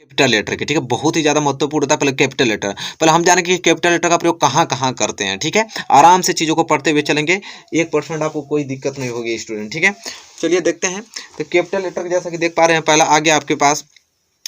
Capital letter के, ठीक है, बहुत ही ज़्यादा महत्वपूर्ण होता है पहले कैपिटल लेटर। पहले हम जानेंगे कि कैपिटल लेटर का प्रयोग कहाँ कहाँ करते हैं, ठीक है, आराम से चीज़ों को पढ़ते हुए चलेंगे, 1% आपको कोई दिक्कत नहीं होगी स्टूडेंट, ठीक है। चलिए देखते हैं, तो कैपिटल लेटर जैसा कि देख पा रहे हैं, पहला आ गया आपके पास।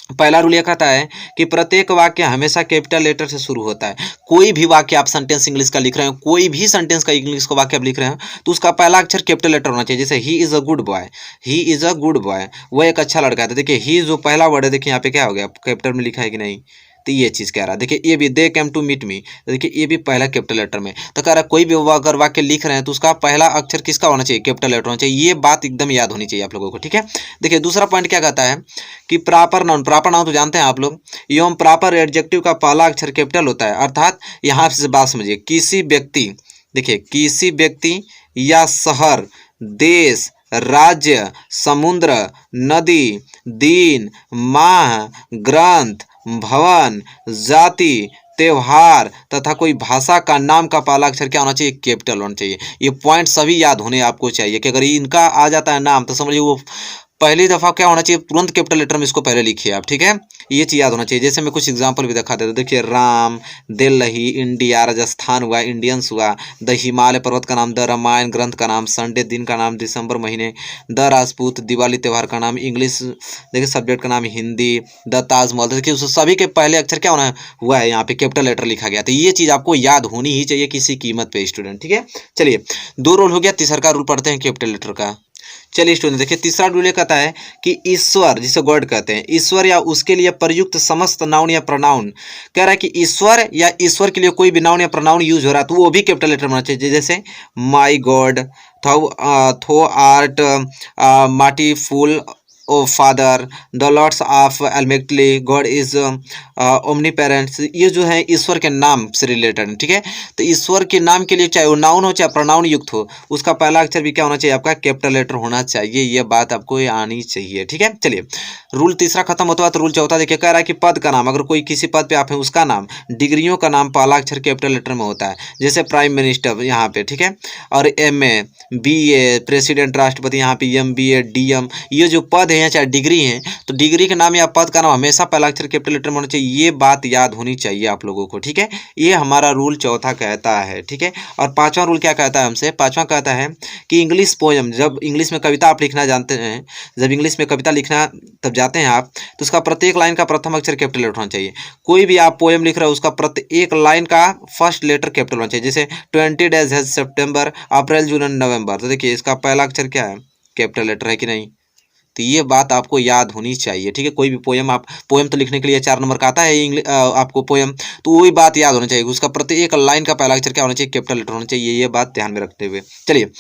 पहला रूल यह कहता है कि प्रत्येक वाक्य हमेशा कैपिटल लेटर से शुरू होता है। कोई भी वाक्य आप सेंटेंस इंग्लिश का लिख रहे हो, कोई भी सेंटेंस का इंग्लिश का वाक्य आप लिख रहे हो, तो उसका पहला अक्षर कैपिटल लेटर होना चाहिए। जैसे he is a good boy, he is a good boy, वह एक अच्छा लड़का है। तो देखिए ही जो पहला वर्ड है, देखिए यहाँ पे क्या हो गया, कैपिटल में लिखा है कि नहीं, तो ये चीज़ कह रहा है। देखिए ये भी दे केम टू मीट मी, तो देखिए ये भी पहला कैपिटल लेटर में। तो कह रहा है कोई भी अगर वाक्य लिख रहे हैं तो उसका पहला अक्षर किसका होना चाहिए, कैपिटल लेटर होना चाहिए। ये बात एकदम याद होनी चाहिए आप लोगों को, ठीक है। देखिए दूसरा पॉइंट क्या कहता है कि प्रॉपर नाउन तो जानते हैं आप लोग, एवं प्रॉपर एडजेक्टिव का पहला अक्षर कैपिटल होता है। अर्थात यहाँ से बात समझिए, किसी व्यक्ति, देखिए किसी व्यक्ति या शहर, देश, राज्य, समुद्र, नदी, दिन, माह, ग्रंथ, भवन, जाति, त्योहार तथा कोई भाषा का नाम का पहला अक्षर क्या होना चाहिए, कैपिटल होना चाहिए। ये पॉइंट सभी याद होने आपको चाहिए कि अगर इनका आ जाता है नाम तो समझिए वो पहली दफ़ा क्या होना चाहिए, तुरंत कैपिटल लेटर में इसको पहले लिखिए आप, ठीक है, ये चीज़ याद होना चाहिए। जैसे मैं कुछ एग्जांपल भी दिखा देता हूँ। देखिए राम, दिल्ली, इंडिया, राजस्थान हुआ, इंडियंस हुआ, द हिमालय पर्वत का नाम, द रामायण ग्रंथ का नाम, संडे दिन का नाम, दिसंबर महीने, द राजपूत दिवाली त्यौहार का नाम, इंग्लिश देखिए सब्जेक्ट का नाम हिंदी, द ताजमहल। देखिए उस सभी के पहले अक्षर क्या होना हुआ है, यहाँ पे कैपिटल लेटर लिखा गया। तो ये चीज़ आपको याद होनी ही चाहिए किसी कीमत पे स्टूडेंट, ठीक है। चलिए 2 रूल हो गया, तीसरा का रूल पढ़ते हैं कैपिटल लेटर का। चलिए स्टूडेंट देखिए तीसरा रूल ये कहता है कि ईश्वर, जिसे गॉड कहते हैं, ईश्वर या उसके लिए प्रयुक्त समस्त नाउन या प्रोनाउन, कह रहा है कि ईश्वर या ईश्वर के लिए कोई भी नाउन या प्रोनाउन यूज हो रहा है तो वो भी कैपिटल लेटर में होना चाहिए। जैसे my God, thou art, mighty full, O father, the lords of almighty, God is omnipotent. ये जो है ईश्वर के नाम से रिलेटेड, ठीक है। तो ईश्वर के नाम के लिए चाहे वो नाउन हो चाहे प्रोनाउन युक्त हो, उसका पहला अक्षर भी क्या होना चाहिए, आपका कैपिटल लेटर होना चाहिए। ये बात आपको आनी चाहिए, ठीक है। चलिए रूल तीसरा खत्म होता है तो रूल चौथा देखिए, कह रहा है कि पद का नाम, अगर कोई किसी पद पे आप हैं उसका नाम, डिग्रियों का नाम पहला अक्षर कैपिटल लेटर में होता है। जैसे प्राइम मिनिस्टर यहाँ पे, ठीक है, और MA, BA, प्रेसिडेंट राष्ट्रपति, यहाँ पे MBA, DM, ये जो पद है या चाहे डिग्री है तो डिग्री के नाम या पद का नाम हमेशा पहला अक्षर कैपिटल लेटर में होना चाहिए। ये बात याद होनी चाहिए आप लोगों को, ठीक है। ये हमारा रूल चौथा कहता है, ठीक है। और पांचवा रूल क्या कहता है हमसे, पांचवा कहता है कि इंग्लिश पोएम, जब इंग्लिश में कविता आप लिखना जानते हैं, जब इंग्लिश में कविता लिखना तब जाते हैं आप, तो उसका प्रत्येक लाइन का प्रथम अक्षर कैपिटल लेटर होना चाहिए। कोई भी आप पोएम लिख रहे हो उसका प्रत्येक लाइन का फर्स्ट लेटर कैपिटल होना चाहिए। जैसे 20 डेज है सितंबर, अप्रैल, जून एंड नवंबर, तो देखिए इसका पहला अक्षर क्या है, कैपिटल लेटर है कि नहीं। तो ये बात आपको याद होनी चाहिए, ठीक है। कोई भी पोएम, आप पोएम तो लिखने के लिए 4 नंबर का आता है इंग्लिश आपको पोएम, तो वही बात याद होनी चाहिए, उसका प्रत्येक लाइन का पहला अक्षर क्या होना चाहिए, कैपिटल लेटर होना चाहिए। ये बात ध्यान में रखते हुए चलिए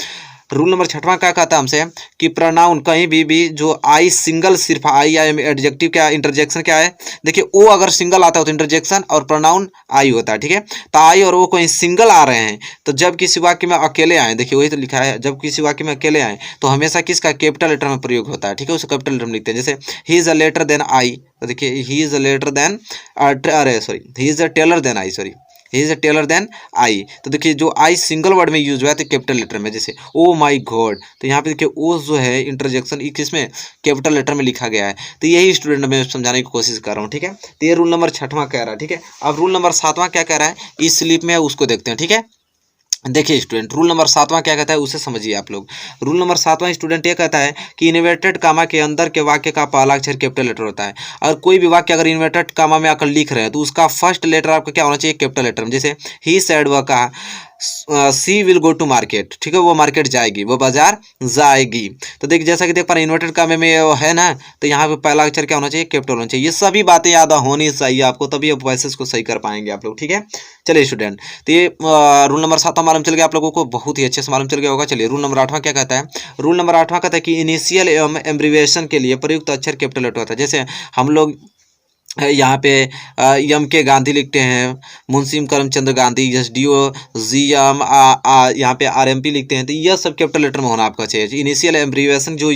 रूल नंबर 6वां क्या कहता है हमसे कि प्रोनाउन कहीं भी जो आई सिंगल, सिर्फ आई में एडजेक्टिव क्या इंटरजेक्शन क्या है, देखिए ओ अगर सिंगल आता है तो इंटरजेक्शन और प्रोनाउन आई होता है, ठीक है। तो आई और वो कहीं सिंगल आ रहे हैं तो जब किसी वाक्य में अकेले आए, देखिए वही तो लिखा है, जब किसी वाक्य में अकेले आए तो हमेशा किसका कैपिटल लेटर में प्रयोग होता है, ठीक है, उसे कैपिटल लेटर में लिखते हैं। जैसे he is a letter than I, तो देखिए he is a letter than, अरे sorry, he is a tailor than I, sorry, he is a tailor than I. तो देखिए जो आई सिंगल वर्ड में यूज हुआ है तो कैपिटल लेटर में। जैसे ओ माई गॉड, तो यहाँ पे देखिए ओ जो है इंटरजेक्शन किसमें, कैपिटल लेटर में लिखा गया है। तो यही स्टूडेंट मैं समझाने की कोशिश कर रहा हूँ, ठीक है। तो ये रूल नंबर 6वां कह रहा है, ठीक है। अब रूल नंबर 7वां क्या कह रहा है, इस स्लिप में उसको देखते हैं, ठीक है। देखिए स्टूडेंट रूल नंबर 7वां क्या कहता है उसे समझिए आप लोग। रूल नंबर 7वां स्टूडेंट ये कहता है कि इन्वर्टेड कामा के अंदर के वाक्य का पहला अक्षर कैपिटल लेटर होता है। और कोई भी वाक्य अगर इन्वर्टेड कामा में आकर लिख रहे हैं तो उसका फर्स्ट लेटर आपका क्या होना चाहिए, कैपिटल लेटर में। जैसे ही सैड, वह कहा, सी विल गो टू मार्केट, ठीक है, वो मार्केट जाएगी, वो बाजार जाएगी। तो देख जैसा कि देख पा रहे इन्वर्टेड कामे में है ना, तो यहाँ पे पहला अक्षर क्या होना चाहिए, कैपिटल होना चाहिए। ये सभी बातें याद होनी चाहिए आपको, तभी आप वॉइसेस को सही कर पाएंगे आप लोग, ठीक है। चलिए स्टूडेंट तो ये रूल नंबर 7वां मालूम चल गया आप लोगों को, बहुत ही अच्छे से मालूम चल गया होगा। चलिए रूल नंबर 8वां क्या कहता है, रूल नंबर 8वां कहता है कि इनिशियल एवं एब्रिविएशन के लिए प्रयुक्त अक्षर कैपिटल लेटर होता है। जैसे हम लोग यहाँ पे एम के गांधी लिखते हैं, मुंशी करमचंद गांधी, SDO GM, यहाँ पे RMP लिखते हैं, तो यह सब कैपिटल लेटर में होना आपका चाहिए। इनिशियल एब्रिविएशन जो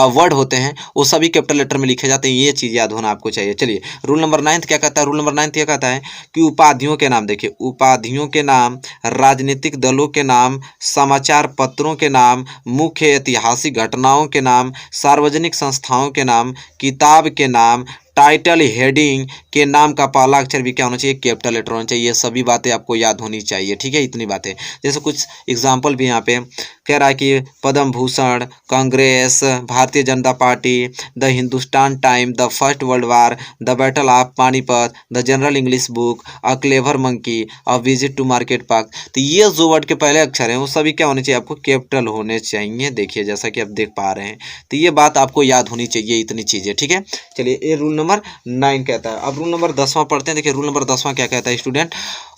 वर्ड होते हैं वो सभी कैपिटल लेटर में लिखे जाते हैं, ये चीज़ याद होना आपको चाहिए। चलिए रूल नंबर 9 क्या कहता है, रूल नंबर 9 क्या कहता है कि उपाधियों के नाम, देखिए उपाधियों के नाम, राजनीतिक दलों के नाम, समाचार पत्रों के नाम, मुख्य ऐतिहासिक घटनाओं के नाम, सार्वजनिक संस्थाओं के नाम, किताब के नाम, टाइटल हेडिंग के नाम का पहला अक्षर भी क्या होना चाहिए, कैपिटल लेटर होना चाहिए। ये सभी बातें आपको याद होनी चाहिए, ठीक है, इतनी बातें। जैसे कुछ एग्जाम्पल भी यहाँ पे कह रहा है कि Padma Bhushan, Congress, Bharatiya Janata Party, the Hindustan time, the first world war, the battle of Panipat, the general English book, a clever monkey, a visit to market park. तो ये जो वर्ड के पहले अक्षर हैं वो सभी क्या होने चाहिए, आपको कैपिटल होने चाहिए। देखिए जैसा कि आप देख पा रहे हैं, तो ये बात आपको याद होनी चाहिए, इतनी चीज़ें, ठीक है। चलिए ये रूल नंबर 9 कहता है। अब रूल नंबर 10वां पढ़ते हैं। देखिए रूल नंबर 10वां क्या कहता है स्टूडेंट,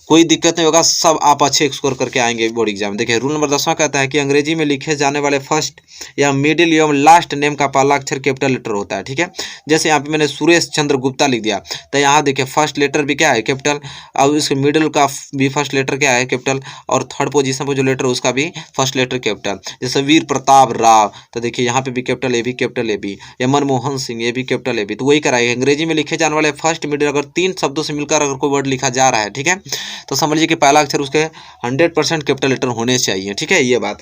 कोई दिक्कत नहीं होगा, सब आप अच्छे स्कोर करके आएंगे बोर्ड एग्जाम में। देखिए रूल नंबर 10वां कहता है कि अंग्रेजी में लिखे जाने वाले फर्स्ट या मिडिल एवं लास्ट नेम का पहला अक्षर कैपिटल लेटर होता है, ठीक है। जैसे यहाँ पे मैंने सुरेश चंद्र गुप्ता लिख दिया, तो यहाँ देखिए फर्स्ट लेटर भी क्या है, कैपिटल, और इसके मिडिल का भी फर्स्ट लेटर क्या है, कैपिटल, और थर्ड पोजीशन पर जो लेटर उसका भी फर्स्ट लेटर कैपिटल। जैसे वीर प्रताप राव, तो देखिए यहाँ पे भी कैपिटल ए भी, कैपिटल ए भी। या मनमोहन सिंह, ये भी कैपिटल ए भी। तो वही कराइए, अंग्रेजी में लिखे जाने वाले फर्स्ट मिडिल अगर 3 शब्दों से मिलकर अगर कोई वर्ड लिखा जा रहा है, ठीक है, तो समझ लीजिए कि पहला अक्षर उसके 100% कैपिटल लेटर होने चाहिए, ठीक है, ये बात।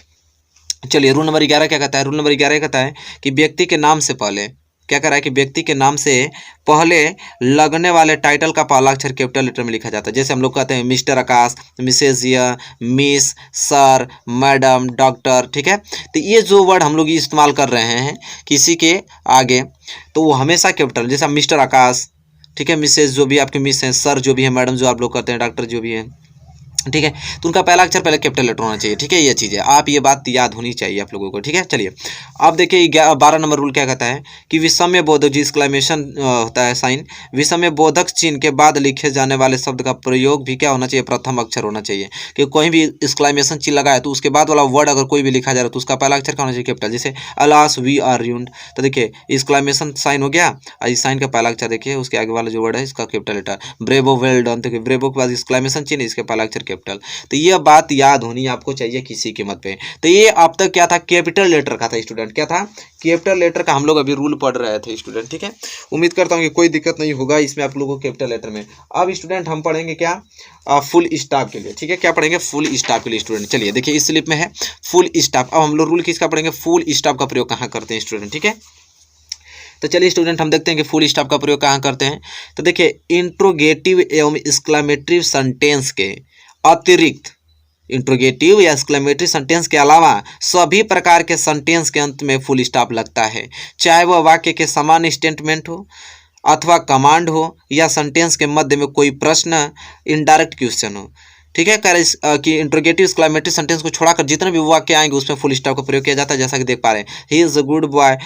चलिए रूल नंबर 11 क्या कहता है, रूल नंबर 11 कहता है कि व्यक्ति के नाम से पहले क्या कर रहा है कि व्यक्ति के नाम से पहले लगने वाले टाइटल का पहला अक्षर कैपिटल लेटर में लिखा जाता है। जैसे हम लोग कहते हैं मिस्टर आकाश, मिसेस जिया, मिस, सर, मैडम, डॉक्टर, ठीक है। तो ये जो वर्ड हम लोग इस्तेमाल कर रहे हैं किसी के आगे, तो वो हमेशा कैपिटल, जैसे मिस्टर आकाश, ठीक है, मिसेस जो भी आपके मिस हैं, सर जो भी है, मैडम जो आप लोग कहते हैं, डॉक्टर जो भी है, ठीक है, तो उनका पहला अक्षर पहले कैपिटल लेटर होना चाहिए, ठीक है। ये चीज़ है, आप ये बात याद होनी चाहिए आप लोगों को, ठीक है। चलिए अब देखिए 12 नंबर रूल क्या कहता है कि विषम्य बोधक, जी एक्सक्लेमेशन होता है साइन, विषम्य बोधक चिन्ह के बाद लिखे जाने वाले शब्द का प्रयोग भी क्या होना चाहिए, प्रथम अक्षर होना चाहिए। कि कोई भी एक्सक्लेमेशन चिन्ह लगा है तो उसके बाद वाला वर्ड अगर कोई भी लिखा जा रहा है तो उसका पहला अक्षर क्या होना चाहिए, कैपिटल। जैसे अलास वी आर र्यून्ड, तो देखिए एक्सक्लेमेशन साइन हो गया, और इस साइन का पहला अक्षर देखिए उसके आगे वाला जो वर्ड है इसका capital letter. Bravo well done, देखिए ब्रेवो के बाद एक्सक्लेमेशन चिन्ह, इसके पहला अक्षर कैपिटल। तो ये बात याद होनी आपको चाहिए किसी कीमत पे। तो ये अब तक क्या था, कैपिटल लेटर का था स्टूडेंट, क्या था, कैपिटल लेटर का हम लोग अभी रूल पढ़ रहे थे स्टूडेंट, ठीक है। उम्मीद करता हूँ कि कोई दिक्कत नहीं होगा इसमें आप लोगों को कैपिटल लेटर में। अब स्टूडेंट हम पढ़ेंगे क्या, फुल स्टॉप के लिए, ठीक है। क्या पढ़ेंगे, फुल स्टॉप के लिए स्टूडेंट। चलिए देखिए इस स्लिप में है फुल स्टॉप। अब हम लोग रूल किसका पढ़ेंगे, फुल स्टॉप का प्रयोग कहाँ करते हैं स्टूडेंट, ठीक है। तो चलिए स्टूडेंट हम देखते हैं कि फुल स्टॉप का प्रयोग कहाँ करते हैं। तो देखिए इंट्रोगेटिव एवं एक्सक्लेमेटरी सेंटेंस के अतिरिक्त, इंट्रोगेटिव या एक्सक्लेमेटरी सेंटेंस के अलावा सभी प्रकार के सेंटेंस के अंत में फुल स्टॉप लगता है, चाहे वह वाक्य के समान स्टेटमेंट हो अथवा कमांड हो या सेंटेंस के मध्य में कोई प्रश्न, इनडायरेक्ट क्वेश्चन हो, ठीक है। कि इंट्रोगेटिव एक्सक्लेमेटरी सेंटेंस को छोड़कर जितने भी वाक्य आएंगे उसमें फुल स्टॉप का प्रयोग किया जाता है, जैसा कि देख पा रहे हैं। He is a good boy,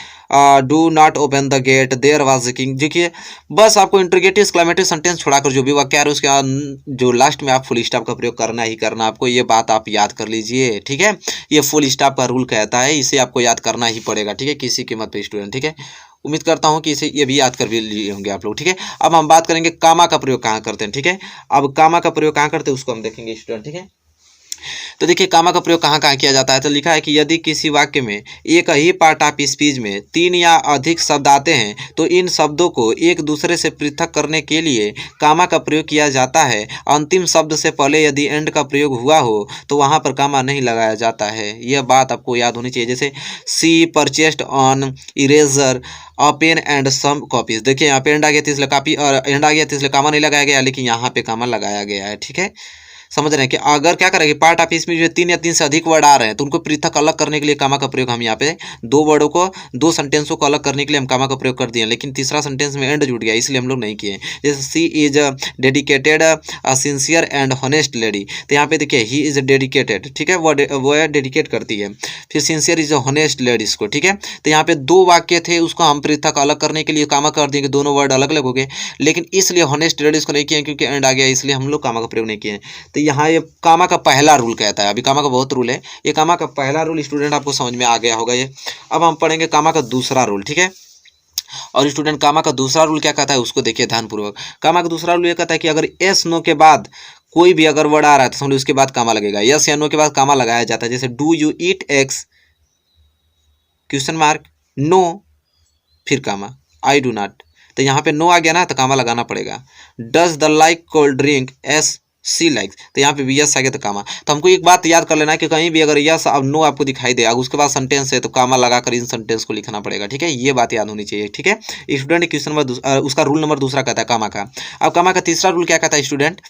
do not open the gate, there was a king. देखिए बस आपको इंट्रोगेटिव एक्सक्लेमेटरी सेंटेंस छोड़ाकर जो भी वाक्य आ रहे हैं उसके जो लास्ट में आप फुल स्टॉप का प्रयोग करना ही करना आपको, ये बात आप याद कर लीजिए, ठीक है। ये फुल स्टॉप का रूल कहता है, इसे आपको याद करना ही पड़ेगा, ठीक है, किसी कीमत पे स्टूडेंट, ठीक है। उम्मीद करता हूँ कि इसे ये भी याद कर भी लिए होंगे आप लोग, ठीक है। अब हम बात करेंगे कामा का प्रयोग कहाँ करते हैं, ठीक है। अब कामा का प्रयोग कहाँ करते हैं उसको हम देखेंगे स्टूडेंट, ठीक है। तो देखिए कामा का प्रयोग कहाँ कहाँ किया जाता है। तो लिखा है कि यदि किसी वाक्य में एक ही पार्ट ऑफ स्पीच में 3 या अधिक शब्द आते हैं तो इन शब्दों को एक दूसरे से पृथक करने के लिए कामा का प्रयोग किया जाता है। अंतिम शब्द से पहले यदि एंड का प्रयोग हुआ हो तो वहाँ पर कामा नहीं लगाया जाता है। यह बात आपको याद होनी चाहिए। जैसे she purchased an eraser a pen and some copies. देखिए यहाँ पे एंड आ गया तो इसलिए कापी, और एंड आ गया तो इसलिए कामा नहीं लगाया गया, लेकिन यहाँ पे कामा लगाया गया है, ठीक है। समझ रहे हैं कि अगर क्या करेंगे पार्ट ऑफ स्पीच में 3 या 3 से अधिक वर्ड आ रहे हैं तो उनको पृथक अलग करने के लिए कामा का प्रयोग हम यहाँ पे 2 वर्डों को 2 सेंटेंसों को अलग करने के लिए हम कामा का प्रयोग कर दिए, लेकिन तीसरा सेंटेंस में एंड जुड़ गया इसलिए हम लोग नहीं किए। जैसे she is dedicated sincere and honest lady, तो यहाँ पे देखिए ही इज डेडिकेटेड, ठीक है, वो है डेडिकेट करती है। फिर सिंसियर इज हॉनेस्ट लेडीज को, ठीक है। तो यहाँ पे 2 वाक्य थे उसको हम पृथक अलग करने के लिए कामा कर दिए, दोनों वर्ड अलग अलग हो गए, लेकिन इसलिए हॉनेस्ट लेडीज को नहीं किए क्योंकि एंड आ गया इसलिए हम लोग कामा का प्रयोग नहीं किए। तो यहाँ ये कामा का पहला रूल कहता है। अभी कामा का बहुत रूल है, ये कामा का पहला रूल स्टूडेंट आपको समझ में आ गया होगा ये। अब हम पढ़ेंगे कामा का दूसरा रूल, ठीक है। और स्टूडेंट कामा का दूसरा रूल क्या कहता है उसको देखिए ध्यानपूर्वक। कामा का दूसरा रूल ये कहता है कि अगर एस नो के बाद कोई भी अगर वर्ड आ रहा है तो समझो उसके बाद कामा लगेगा। यस या नो के बाद कामा लगाया जाता है। जैसे do you eat eggs question mark, no फिर कामा, आई डू नॉट। तो यहाँ पे नो आ गया ना तो कामा लगाना पड़ेगा। Does the like cold drink, yes she likes, तो यहाँ पे भी यस आ गया तो कामा। तो हमको एक बात याद कर लेना है कि कहीं भी अगर यस अब नो आपको दिखाई दे अगर उसके बाद सेंटेंस है तो कामा लगाकर इन सेंटेंस को लिखना पड़ेगा, ठीक है, ये बात याद होनी चाहिए, ठीक है। स्टूडेंट क्वेश्चन नंबर उसका रूल नंबर दूसरा कहता है कामा का। अब कामा का तीसरा रूल क्या कहता है स्टूडेंट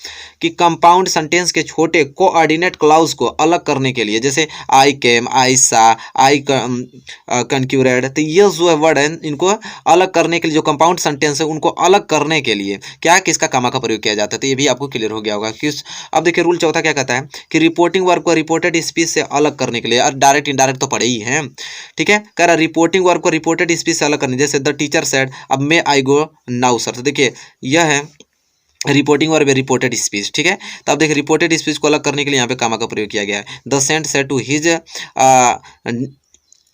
कि कंपाउंड सेंटेंस के छोटे कोऑर्डिनेट क्लाउज को अलग करने के लिए, जैसे आई केम, आई सा, आई कंक्यूरेड, तो ये जो वर्ड है इनको अलग करने के लिए, जो कंपाउंड सेंटेंस है उनको अलग करने के लिए क्या किसका कामा का प्रयोग किया जाता है, तो ये भी आपको क्लियर हो गया होगा। किस अब देखिए रूल चौथा क्या कहता है कि रिपोर्टिंग वर्ब को रिपोर्टेड स्पीच से अलग करने के लिए, और डायरेक्ट इनडायरेक्ट तो पढ़े ही हैं, ठीक है, कह रहा रिपोर्टिंग वर्ब को रिपोर्टेड स्पीच से अलग करने, जैसे द टीचर सेड अब मे आई गो नाउ सर, तो देखिए यह है रिपोर्टिंग और रिपोर्टेड स्पीच, ठीक है। तो अब देखिए रिपोर्टेड स्पीच को अलग करने के लिए यहाँ पे कामा का प्रयोग किया गया है। The saint said to his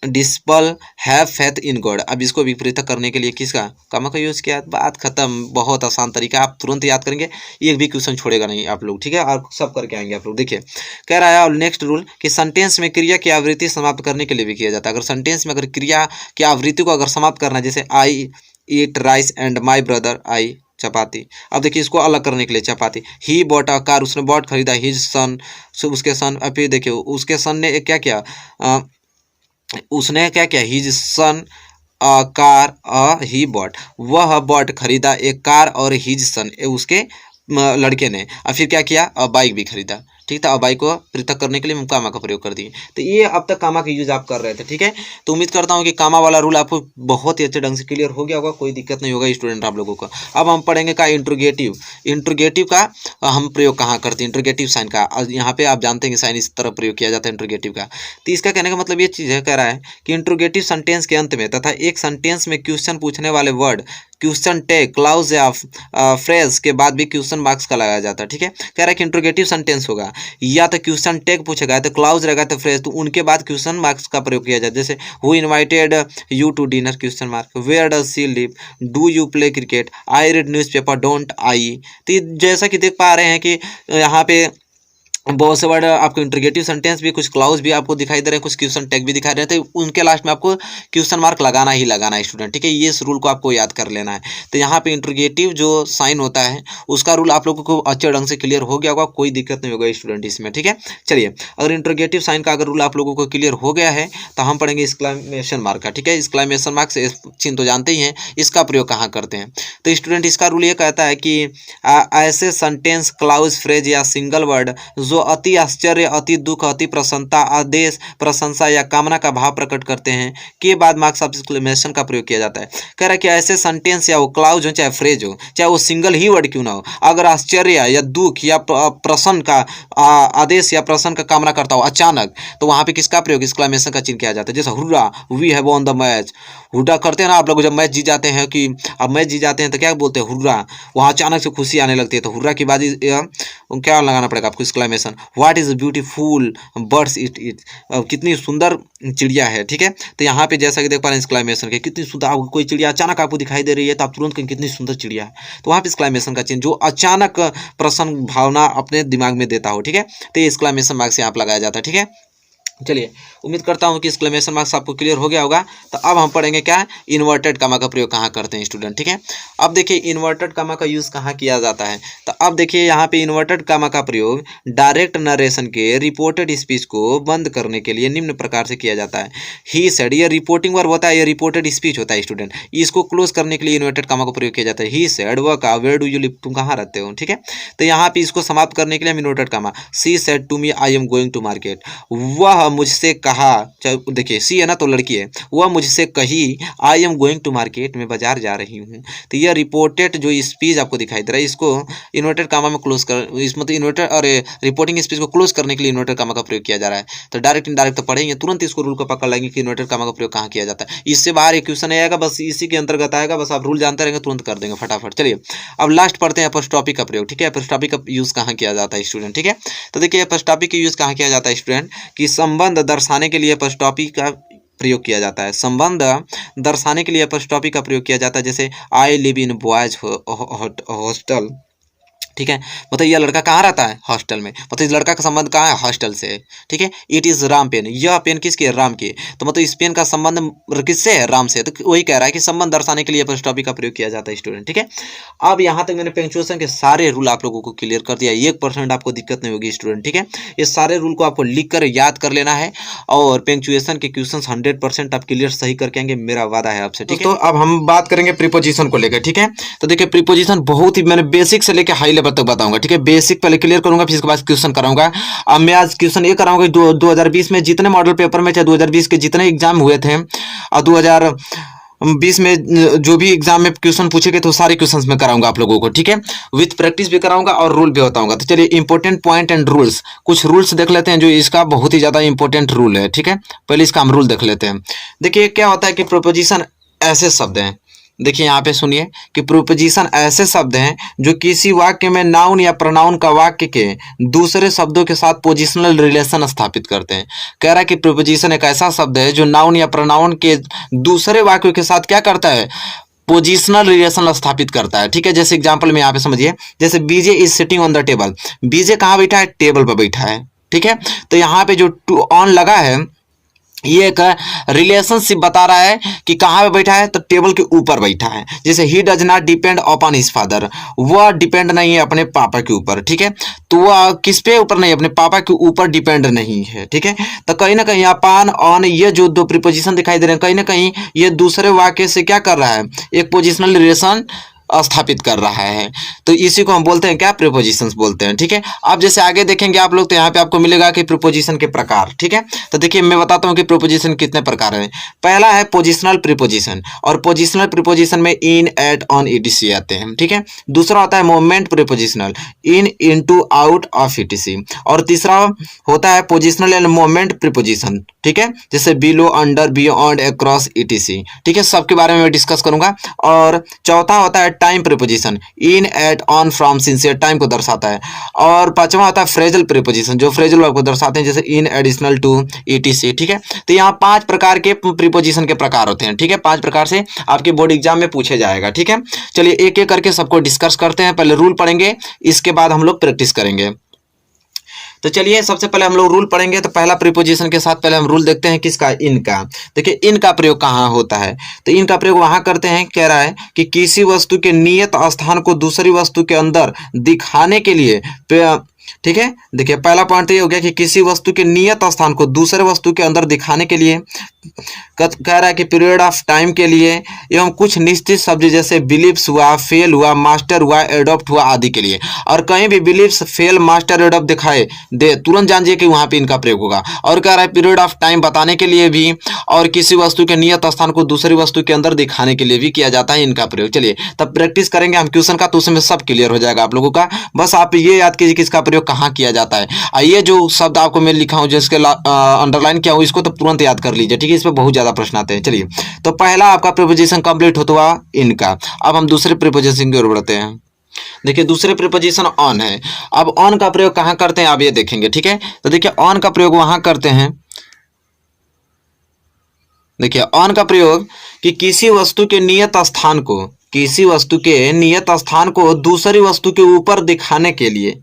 disciple have faith in God, अब इसको विपरीत करने के लिए किसका कामा का यूज़ किया, बात खत्म, बहुत आसान तरीका, आप तुरंत याद करेंगे, एक भी क्वेश्चन छोड़ेगा नहीं आप लोग, ठीक है, और सब करके आएंगे आप लोग। देखिए कह रहा है और नेक्स्ट रूल कि सेंटेंस में क्रिया की आवृत्ति समाप्त करने के लिए भी किया जाता है। अगर सेंटेंस में अगर क्रिया की आवृत्ति को अगर समाप्त करना है, जैसे I eat rice and my brother I chapati, अब देखिए इसको अलग करने के लिए चपाती, ही बॉट अ कार, उसने बॉट खरीदा, हिज सन, उसके सन, फिर देखिए उसके सन ने क्या किया, उसने क्या किया, his son a car a he bought, वह बॉट खरीदा एक कार और हिज सन उसके लड़के ने, और फिर क्या किया, बाइक भी खरीदा, ठीक था, बाइक को पृथक करने के लिए हम कामा का प्रयोग कर दिए। तो ये अब तक कामा का यूज आप कर रहे थे, ठीक है। तो उम्मीद करता हूँ कि कामा वाला रूल आपको बहुत ही अच्छे ढंग से क्लियर हो गया होगा, कोई दिक्कत नहीं होगा स्टूडेंट आप लोगों को। अब हम पढ़ेंगे का इंट्रोगेटिव, इंट्रोगेटिव का हम प्रयोग कहाँ करते हैं, इंट्रोगेटिव साइन का, यहाँ पे आप जानते हैं कि साइन इस तरह प्रयोग किया जाता है इंट्रोगेटिव का। तो इसका कहने का मतलब ये चीज़ है, कह रहा है कि इंट्रोगेटिव सेंटेंस के अंत में तथा एक सेंटेंस में क्वेश्चन पूछने वाले वर्ड क्वेश्चन टैग क्लाउज या फ्रेज के बाद भी क्वेश्चन मार्क्स का लगाया जाता है, ठीक है। कह रहा है कि इंट्रोगेटिव सेंटेंस होगा या तो क्वेश्चन टैग पूछेगा तो क्लाउज रहेगा तो फ्रेज, तो उनके बाद क्वेश्चन मार्क्स का प्रयोग किया जाता है, जैसे who invited you to dinner question mark, where does she live, do you play cricket, I read newspaper, don't I. तो जैसा कि देख पा रहे हैं कि यहाँ पे बहुत से वर्ड आपको इंट्रोगेटिव सेंटेंस भी, कुछ क्लाउज भी आपको दिखाई दे रहे हैं, कुछ क्वेश्चन टैग भी दिखाई दे रहे हैं, तो उनके लास्ट में आपको क्वेश्चन मार्क लगाना ही लगाना है स्टूडेंट, ठीक है, ये इस रूल को आपको याद कर लेना है। तो यहाँ पे इंट्रोगेटिव जो साइन होता है उसका रूल आप लोगों को अच्छे ढंग से क्लियर हो गया होगा, कोई दिक्कत नहीं होगा स्टूडेंट इसमें, ठीक है। चलिए अगर इंट्रोगेटिव साइन का अगर रूल आप लोगों को क्लियर हो गया है तो हम पढ़ेंगे एक्सक्लेमेशन मार्क का, ठीक है। एक्सक्लेमेशन मार्क से चिन्ह तो जानते ही हैं, इसका प्रयोग कहाँ करते हैं। तो स्टूडेंट इसका रूल ये कहता है कि ऐसे सेंटेंस क्लाउज फ्रेज या सिंगल वर्ड जो अति आश्चर्य, अति दुख, अति प्रसन्नता, आदेश, प्रशंसा या कामना का भाव प्रकट करते हैं के बाद मार्क्स ऑफ एक्सक्लेमेशन का प्रयोग किया जाता है। कह रहा है कि ऐसे सेंटेंस या वो क्लाउज हो चाहे फ्रेज हो, चाहे वो सिंगल ही वर्ड क्यों ना हो, अगर आश्चर्य या दुख या प्रसन्न का आदेश या प्रसन्न का कामना करता हो अचानक, तो वहां पे किसका प्रयोग एक्सक्लेमेशन का चिन्ह किया जाता है। जैसे hurrah we have won the match, hurrah करते हैं ना आप लोग जब मैच जीत जाते हैं, कि अब मैच जीत जाते हैं तो क्या बोलते हैं हुर्रा, वहाँ अचानक से खुशी आने लगती है, तो हुर्रा की बात क्या लगाना पड़ेगा आपको exclamation, what is beautiful birds it it, कितनी सुंदर चिड़िया है, ठीक है। तो यहाँ पे जैसा कि देख पा रहे हैं एक्सक्लेमेशन के, कितनी सुंदर, आपको कोई चिड़िया अचानक आपको दिखाई दे रही है तो आप तुरंत कहें कितनी सुंदर चिड़िया है, तो वहाँ पे एक्सक्लेमेशन का चिन्ह जो अचानक प्रसन्न भावना अपने दिमाग में देता हो, ठीक है, तो ये एक्सक्लेमेशन मार्क से यहाँ लगाया जाता है, ठीक है। चलिए उम्मीद करता हूँ कि एक्सक्लेमेशन मार्क्स आपको क्लियर हो गया होगा। तो अब हम पढ़ेंगे क्या, इन्वर्टेड कामा का प्रयोग कहाँ करते हैं स्टूडेंट, ठीक है। अब देखिए इन्वर्टेड कामा का यूज़ कहाँ किया जाता है। तो अब देखिए यहाँ पे इन्वर्टेड कामा का प्रयोग डायरेक्ट नरेशन के रिपोर्टेड स्पीच को बंद करने के लिए निम्न प्रकार से किया जाता है। ही सेड, ये रिपोर्टिंग वर्ब होता है, ये रिपोर्टेड स्पीच होता है स्टूडेंट, इसको क्लोज करने के लिए इन्वर्टेड कामा का प्रयोग किया जाता है। ही सेड वह कहा, वेयर डू यू लिव, तुम कहाँ रहते हो, ठीक है। तो यहाँ पे इसको समाप्त करने के लिए हम inverted comma, she said to me I am going to market, वह मुझसे कहा, देखिए सी है ना तो लड़की है, वह मुझसे कही I am going to market, मैं बाजार जा रही हूँ। तो यह रिपोर्टेड जो स्पीच आपको दिखाई दे रहा है, इसको इन्वर्टेड कामा में क्लोज कर, इस मतलब इन्वर्टेड और रिपोर्टिंग स्पीच को क्लोज करने के लिए इन्वर्टेड कामा का प्रयोग किया जा रहा है। तो डायरेक्ट इनडायरेक्ट तो पढ़ेंगे, तुरंत इसको रूल को पकड़ लेंगे कि इन्वर्टेड कामा का प्रयोग कहाँ किया जाता है। इससे बाहर एक क्वेश्चन आएगा, बस इसी के अंतर्गत आएगा, बस आप रूल जानते रहेंगे तुरंत कर देंगे फटाफट। चलिए अब लास्ट पढ़ते हैं एपोस्ट्रोफी का प्रयोग, ठीक है। एपोस्ट्रोफी का यूज कहाँ किया जाता है स्टूडेंट, ठीक है। तो देखिए एपोस्ट्रोफी का यूज कहाँ किया जाता है स्टूडेंट, कि संबंध दर्शाने के लिए एपोस्ट्रोफी का प्रयोग किया जाता है। संबंध दर्शाने के लिए एपोस्ट्रोफी का प्रयोग किया जाता है, जैसे I live in boys hostel, ठीक है। मतलब यह लड़का कहाँ रहता है? हॉस्टल में। मतलब इस लड़का का संबंध कहाँ है? हॉस्टल से है, ठीक है। इट इज़ राम पेन, यह पेन किसकी है? राम की। तो मतलब इस पेन का संबंध किससे है? राम से। तो वही कह रहा है कि संबंध दर्शाने के लिए अपॉस्ट्रोफी का प्रयोग किया जाता है स्टूडेंट, ठीक है। अब यहाँ तक मैंने पंक्चुएशन के सारे रूल आप लोगों को क्लियर कर दिया, 1% आपको दिक्कत नहीं होगी स्टूडेंट, ठीक है। ये सारे रूल को आपको लिख कर याद कर लेना है और पंक्चुएशन के क्वेश्चन 100% आप क्लियर सही करके आएंगे, मेरा वादा है आपसे, ठीक है। तो अब हम बात करेंगे प्रीपोजिशन को लेकर, ठीक है। तो देखिए प्रीपोजिशन बहुत ही मैंने बेसिक से लेकर हाई लेवल तक बताऊंगा, ठीक है। बेसिक पहले क्लियर करूंगा, फिर इसके बाद क्वेश्चन कराऊंगा। अब मैं आज क्वेश्चन ये कराऊंगा 2020 में जितने मॉडल पेपर में, चाहे 2020 के जितने एग्जाम हुए थे और 2020 में जो भी एग्जाम में क्वेश्चन पूछे गए तो सारे क्वेश्चंस में कराऊंगा आप लोगों को, ठीक है। विथ प्रैक्टिस भी कराऊंगा और रूल भी बताऊंगा। तो चलिए इंपॉर्टेंट पॉइंट एंड रूल्स, कुछ रूल्स देख लेते हैं जो इसका बहुत ही ज्यादा इंपॉर्टेंट रूल है, ठीक है। पहले इसका हम रूल देख लेते हैं। देखिए क्या होता है कि प्रोपोजिशन ऐसे शब्द हैं, देखिए यहाँ पे सुनिए कि प्रोपोजिशन ऐसे शब्द हैं जो किसी वाक्य में नाउन या प्रोनाउन का वाक्य के दूसरे शब्दों के साथ पोजिशनल रिलेशन स्थापित करते हैं। कह रहा है कि प्रोपोजिशन एक ऐसा शब्द है जो नाउन या प्रोनाउन के दूसरे वाक्यों के साथ क्या करता है? पोजिशनल रिलेशन स्थापित करता है, ठीक है। जैसे एग्जांपल में यहाँ पे समझिए, जैसे BJ is sitting on the table, BJ कहाँ बैठा है? टेबल पर बैठा है, ठीक है। तो यहाँ पे जो टू ऑन लगा है ये एक रिलेशनशिप बता रहा है कि कहाँ पे बैठा है? तो टेबल के ऊपर बैठा है। जैसे he does not depend upon his father, वह डिपेंड नहीं है अपने पापा के ऊपर, ठीक है। तो वह किस पे ऊपर नहीं? अपने पापा के ऊपर डिपेंड नहीं है, ठीक है। तो कहीं ना कहीं अपान ऑन ये जो दो प्रीपोजिशन दिखाई दे रहे हैं, कहीं ना कहीं ये दूसरे वाक्य से क्या कर रहा है? एक पोजिशनल रिलेशन स्थापित कर रहा है। तो इसी को हम बोलते हैं क्या? प्रीपोजिशंस बोलते हैं, ठीक है। अब जैसे आगे देखेंगे आप लोग तो यहाँ पे आपको मिलेगा कि प्रीपोजिशन के प्रकार, ठीक है। तो देखिए मैं बताता हूँ कि प्रीपोजिशन कितने प्रकार हैं। पहला है पोजिशनल प्रीपोजिशन, और पोजिशनल प्रीपोजिशन में इन, एट, ऑन, ईटीसी आते हैं, ठीक है। दूसरा होता है moment prepositional, in, into, out of, etc. और तीसरा होता है पोजिशनल एंड मोमेंट प्रीपोजिशन, ठीक है। जैसे below, under, beyond, across, etc, ठीक है। सबके बारे में मैं डिस्कस करूंगा। और चौथा होता है time preposition, in, at, on, from, since, time को दर्शाता है। और पांचवा होता है फ्रेजल प्रीपोजिशन, जो फ्रेजल वर्ब को दर्शाते हैं, जैसे इन, एडिशनल टू, ईटीसी, ठीक है। तो यहाँ 5 प्रकार के प्रीपोजिशन के प्रकार होते हैं, ठीक है। 5 प्रकार से आपके बोर्ड एग्जाम में पूछे जाएगा, ठीक है। चलिए एक एक करके सबको डिस्कस करते हैं। पहले रूल पढ़ेंगे, इसके बाद हम लोग प्रैक्टिस करेंगे। तो चलिए सबसे पहले हम लोग रूल पढ़ेंगे। तो पहला प्रीपोजिशन के साथ पहले हम रूल देखते हैं किसका? इनका। देखिए इनका प्रयोग कहाँ होता है? तो इनका प्रयोग वहां करते हैं, कह रहा है कि किसी वस्तु के नियत स्थान को दूसरी वस्तु के अंदर दिखाने के लिए, ठीक है। देखिए पहला पॉइंट तो ये हो गया कि किसी वस्तु के नियत स्थान को दूसरे वस्तु के अंदर दिखाने के लिए, कह रहा है कि पीरियड ऑफ टाइम के लिए, एवं कुछ निश्चित शब्द जैसे बिलीव्स हुआ, फेल हुआ, मास्टर हुआ, एडॉप्ट हुआ आदि के लिए। और कहीं भी बिलीव्स, फेल, मास्टर, एडॉप्ट दिखाए दे तुरंत जानिए कि वहां पे इनका प्रयोग होगा। और कह रहा है पीरियड ऑफ टाइम बताने के लिए भी, और किसी वस्तु के नियत स्थान को दूसरी वस्तु के अंदर दिखाने के लिए भी किया जाता है इनका प्रयोग। चलिए तब प्रैक्टिस करेंगे हम क्वेश्चन का, तो उसमें सब क्लियर हो जाएगा आप लोगों का। बस आप ये याद कीजिए कि इसका प्रयोग कहाँ किया जाता है। ये जो शब्द आपको मैं लिखा हूं, जिसके अंडरलाइन किया हूं, इसको तो तुरंत याद कर लीजिए, ठीक है। इस पर बहुत ज्यादा प्रश्न आते हैं। चलिए तो पहला आपका प्रीपोजिशन कंप्लीट होता हुआ इनका। अब हम दूसरे प्रीपोजिशन की ओर बढ़ते हैं। देखिए दूसरे प्रीपोजिशन ऑन है। अब ऑन का प्रयोग कहाँ करते हैं आप ये देखेंगे, ठीक है। तो देखिए ऑन का प्रयोग वहां करते हैं, देखिए ऑन का प्रयोग कि किसी वस्तु के नियत स्थान को, किसी वस्तु के नियत स्थान को दूसरी वस्तु के ऊपर दिखाने के लिए,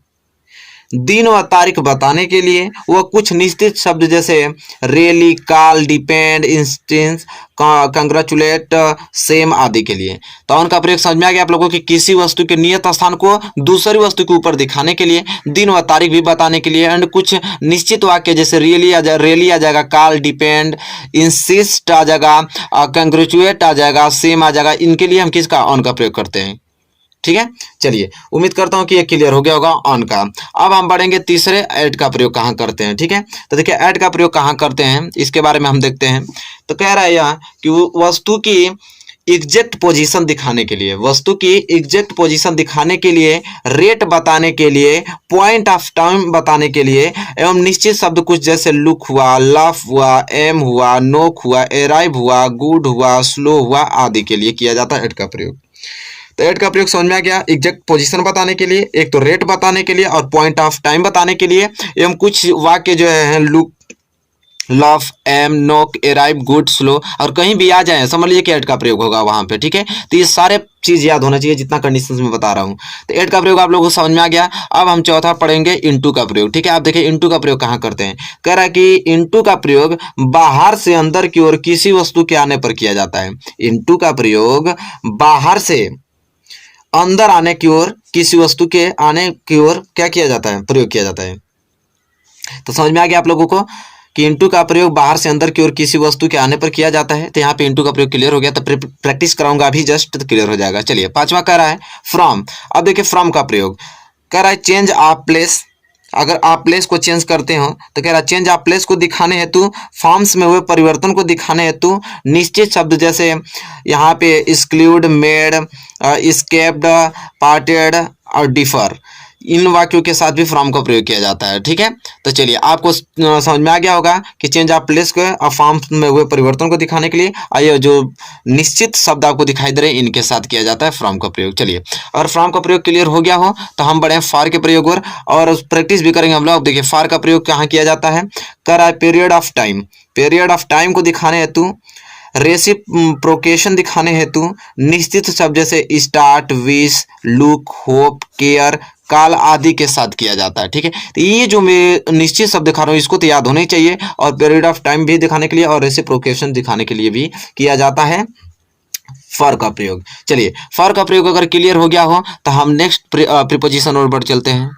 दिन व तारीख बताने के लिए, वह कुछ निश्चित शब्द जैसे रेली, काल, डिपेंड, इंस्टेंस, कंग्रेचुलेट, सेम आदि के लिए। तो ऑन का प्रयोग समझ में आ गया आप लोगों की किसी वस्तु के नियत स्थान को दूसरी वस्तु के ऊपर दिखाने के लिए, दिन व तारीख भी बताने के लिए, एंड कुछ निश्चित वाक्य जैसे रेली आ जाएगा, काल, डिपेंड, इंसिस्ट आ जाएगा, कंग्रेचुलेट आ जाएगा, सेम आ जाएगा। इनके लिए हम किसका? ऑन का प्रयोग करते हैं, ठीक है। चलिए उम्मीद करता हूं कि ये क्लियर हो गया होगा ऑन का। अब हम बढ़ेंगे तीसरे, ऐड का प्रयोग कहां करते हैं, ठीक है। तो देखिए ऐड का प्रयोग कहां करते हैं इसके बारे में हम देखते हैं। तो कह रहा है यहाँ कि वस्तु की एग्जैक्ट पोजीशन दिखाने के लिए, वस्तु की एग्जैक्ट पोजीशन दिखाने के लिए, रेट बताने के लिए, पॉइंट ऑफ टाइम बताने के लिए, एवं निश्चित शब्द कुछ जैसे लुक हुआ, लफ हुआ, एम हुआ, नोक हुआ, एराइव हुआ, गुड हुआ, स्लो हुआ आदि के लिए किया जाता है ऐड का प्रयोग। तो ऐड का प्रयोग समझ में आ गया। एग्जैक्ट पोजीशन बताने के लिए, एक तो रेट बताने के लिए और पॉइंट ऑफ टाइम बताने के लिए, एवं कुछ वाक्य जो है लुक, लव, एम, नोक, अराइव, गुड, स्लो और कहीं भी आ जाए समझ लीजिए कि एट का प्रयोग होगा वहां पे, ठीक है। तो ये सारे चीज याद होना चाहिए जितना कंडीशंस में बता रहा हूँ। तो एट का प्रयोग आप लोगों को समझ में आ गया। अब हम चौथा पढ़ेंगे इनटू का प्रयोग, ठीक है। आप देखिए इनटू का प्रयोग कहाँ करते हैं। कह रहा है कि इनटू का प्रयोग बाहर से अंदर की ओर किसी वस्तु के आने पर किया जाता है। इनटू का प्रयोग बाहर से अंदर आने की ओर किसी वस्तु के आने की ओर क्या किया जाता है, प्रयोग किया जाता है। तो समझ में आ गया आप लोगों को कि इनटू का प्रयोग बाहर से अंदर की ओर किसी वस्तु के आने पर किया जाता है। तो यहाँ पे इनटू का प्रयोग क्लियर हो गया। तो प्रैक्टिस कराऊंगा अभी जस्ट, तो क्लियर हो जाएगा। चलिए पांचवा कह रहा है फ्रॉम। अब देखिए फ्रॉम का प्रयोग कह रहा है चेंज ऑफ प्लेस। अगर आप प्लेस को चेंज करते हो तो कह रहा है चेंज ऑफ प्लेस को दिखाने हेतु, फॉर्म्स में हुए परिवर्तन को दिखाने हेतु निश्चित शब्द जैसे यहाँ पे एक्सक्लूड, मेड, स्केप्ड, पार्टेड और डिफर, इन वाक्यों के साथ भी फ्रॉम का प्रयोग किया जाता है, ठीक है। तो चलिए आपको समझ में आ गया होगा कि चेंज ऑफ प्लेस को और फॉर्म में हुए परिवर्तन को दिखाने के लिए ये जो निश्चित शब्द आपको दिखाई दे रहे हैं इनके साथ किया जाता है फ्रॉम का प्रयोग। चलिए और फ्रॉम का प्रयोग क्लियर हो गया हो तो हम बढ़े फॉर के प्रयोग और प्रैक्टिस भी करेंगे हम लोग। देखिए फॉर का प्रयोग कहाँ किया जाता है। कह रहा है period of time. Period of time को दिखाने हेतु, रेसिप्रोकेशन दिखाने हेतु निश्चित शब्द जैसे start, wish, look, hope, care, काल आदि के साथ किया जाता है, ठीक है। तो ये जो मैं निश्चित शब्द दिखा रहा हूँ इसको तो याद होना ही चाहिए, और पीरियड ऑफ टाइम भी दिखाने के लिए और रेसिप्रोकेशन दिखाने के लिए भी किया जाता है फॉर का प्रयोग। चलिए फॉर का प्रयोग अगर क्लियर हो गया हो तो हम नेक्स्ट प्रीपोजिशन और बढ़ चलते हैं।